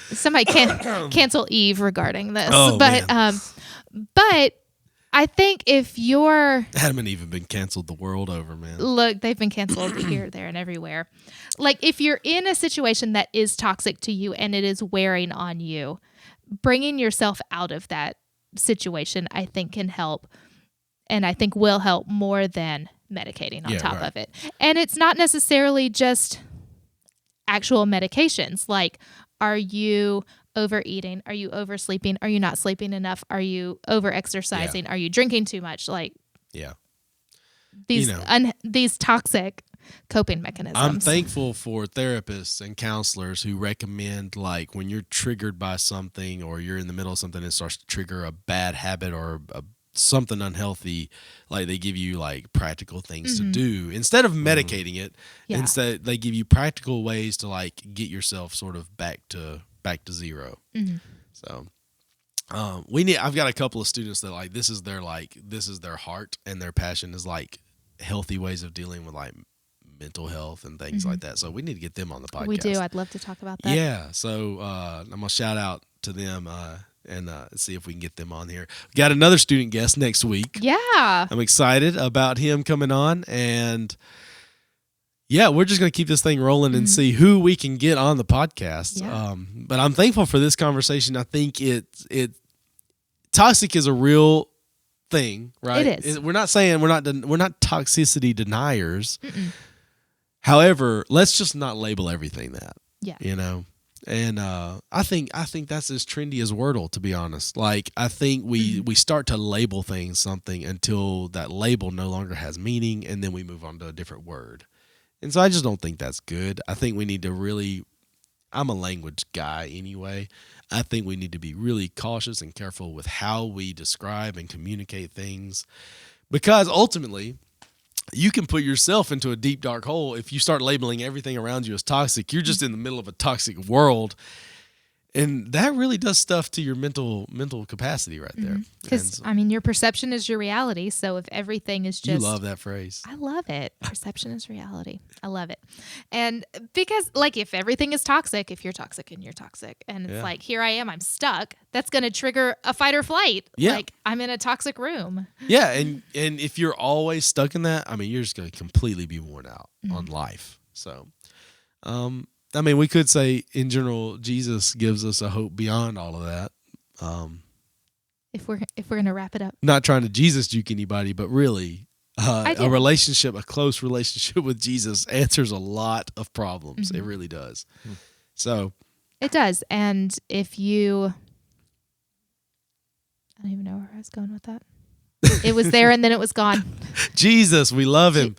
S1: somebody cancel Eve regarding this.
S2: Oh,
S1: but
S2: man.
S1: But I think if you're...
S2: Adam and Eve have been canceled the world over, man.
S1: Look, they've been canceled here, there, and everywhere. Like, if you're in a situation that is toxic to you and it is wearing on you, bringing yourself out of that situation, I think can help, and I think will help more than medicating on top of it. And it's not necessarily just actual medications. Like, are you overeating? Are you oversleeping? Are you not sleeping enough? Are you overexercising? Are you drinking too much? Like,
S2: yeah,
S1: these toxic coping mechanisms.
S2: I'm thankful for therapists and counselors who recommend, like, when you're triggered by something or you're in the middle of something and it starts to trigger a bad habit or something unhealthy, like they give you like practical things to do instead of medicating it.
S1: Yeah.
S2: Instead, they give you practical ways to like get yourself sort of back to zero. So I've got a couple of students that like this is their heart and their passion is like healthy ways of dealing with like mental health and things like that. So we need to get them on the podcast.
S1: We do. I'd love to talk about that.
S2: Yeah. So I'm gonna shout out to them and see if we can get them on here. We got another student guest next week.
S1: Yeah.
S2: I'm excited about him coming on, and yeah, we're just gonna keep this thing rolling and see who we can get on the podcast.
S1: Yeah.
S2: But I'm thankful for this conversation. I think toxic is a real thing, right?
S1: It is.
S2: We're not saying we're not toxicity deniers. However, let's just not label everything that.
S1: Yeah.
S2: You know. And I think that's as trendy as Wordle, to be honest. Like, I think we start to label things something until that label no longer has meaning, and then we move on to a different word. And so I just don't think that's good. I think we need to really – I'm a language guy anyway. I think we need to be really cautious and careful with how we describe and communicate things, because ultimately – you can put yourself into a deep, dark hole if you start labeling everything around you as toxic. You're just in the middle of a toxic world, and that really does stuff to your mental capacity right there.
S1: Because, I mean, your perception is your reality, so if everything is just...
S2: You love that phrase.
S1: I love it. Perception is reality. I love it. And because, like, if everything is toxic, if you're toxic and you're toxic, and it's like, here I am, I'm stuck, that's going to trigger a fight or flight.
S2: Yeah.
S1: Like, I'm in a toxic room.
S2: Yeah, and if you're always stuck in that, I mean, you're just going to completely be worn out on life. So, I mean, we could say, in general, Jesus gives us a hope beyond all of that.
S1: If we're going to wrap it up.
S2: Not trying to Jesus juke anybody, but really, a close relationship with Jesus answers a lot of problems. It really does. So
S1: it does. And if you, I don't even know where I was going with that. It was there and then it was gone.
S2: Jesus, we love him.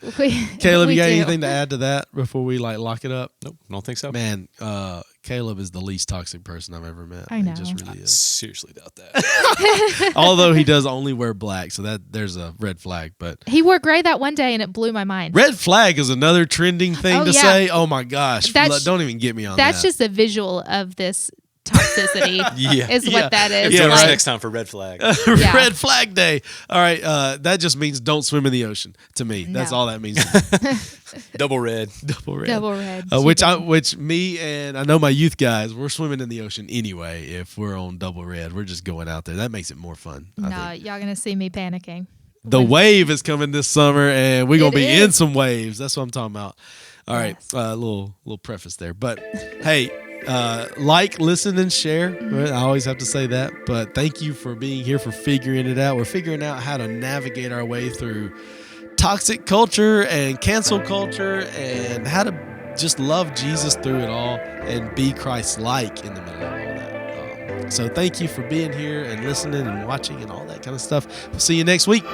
S2: Caleb, you got anything to add to that before we like lock it up?
S3: Nope, don't think so.
S2: Man, Caleb is the least toxic person I've ever met.
S1: I know.
S2: He just really
S3: I
S2: is.
S3: seriously doubt that.
S2: Although he does only wear black, so there's a red flag. But
S1: he wore gray that one day and it blew my mind.
S2: Red flag is another trending thing to say. Oh my gosh. Don't even get me on that.
S1: That's just a visual of this toxicity is what that is.
S3: Yeah,
S1: like,
S3: next time for red flag.
S2: Red flag day. All right, that just means don't swim in the ocean to me. That's all that means.
S3: Double red.
S2: Double red.
S1: Double red.
S2: Which me and I know my youth guys, we're swimming in the ocean anyway if we're on double red. We're just going out there. That makes it more fun.
S1: No, y'all going to see me panicking.
S2: The wave is coming this summer, and we're going to be in some waves. That's what I'm talking about. All right, little preface there. But, hey, like, listen, and share. Right? I always have to say that. But thank you for being here, for figuring it out. We're figuring out how to navigate our way through toxic culture and cancel culture and how to just love Jesus through it all and be Christ-like in the middle of all that. So thank you for being here and listening and watching and all that kind of stuff. We'll see you next week.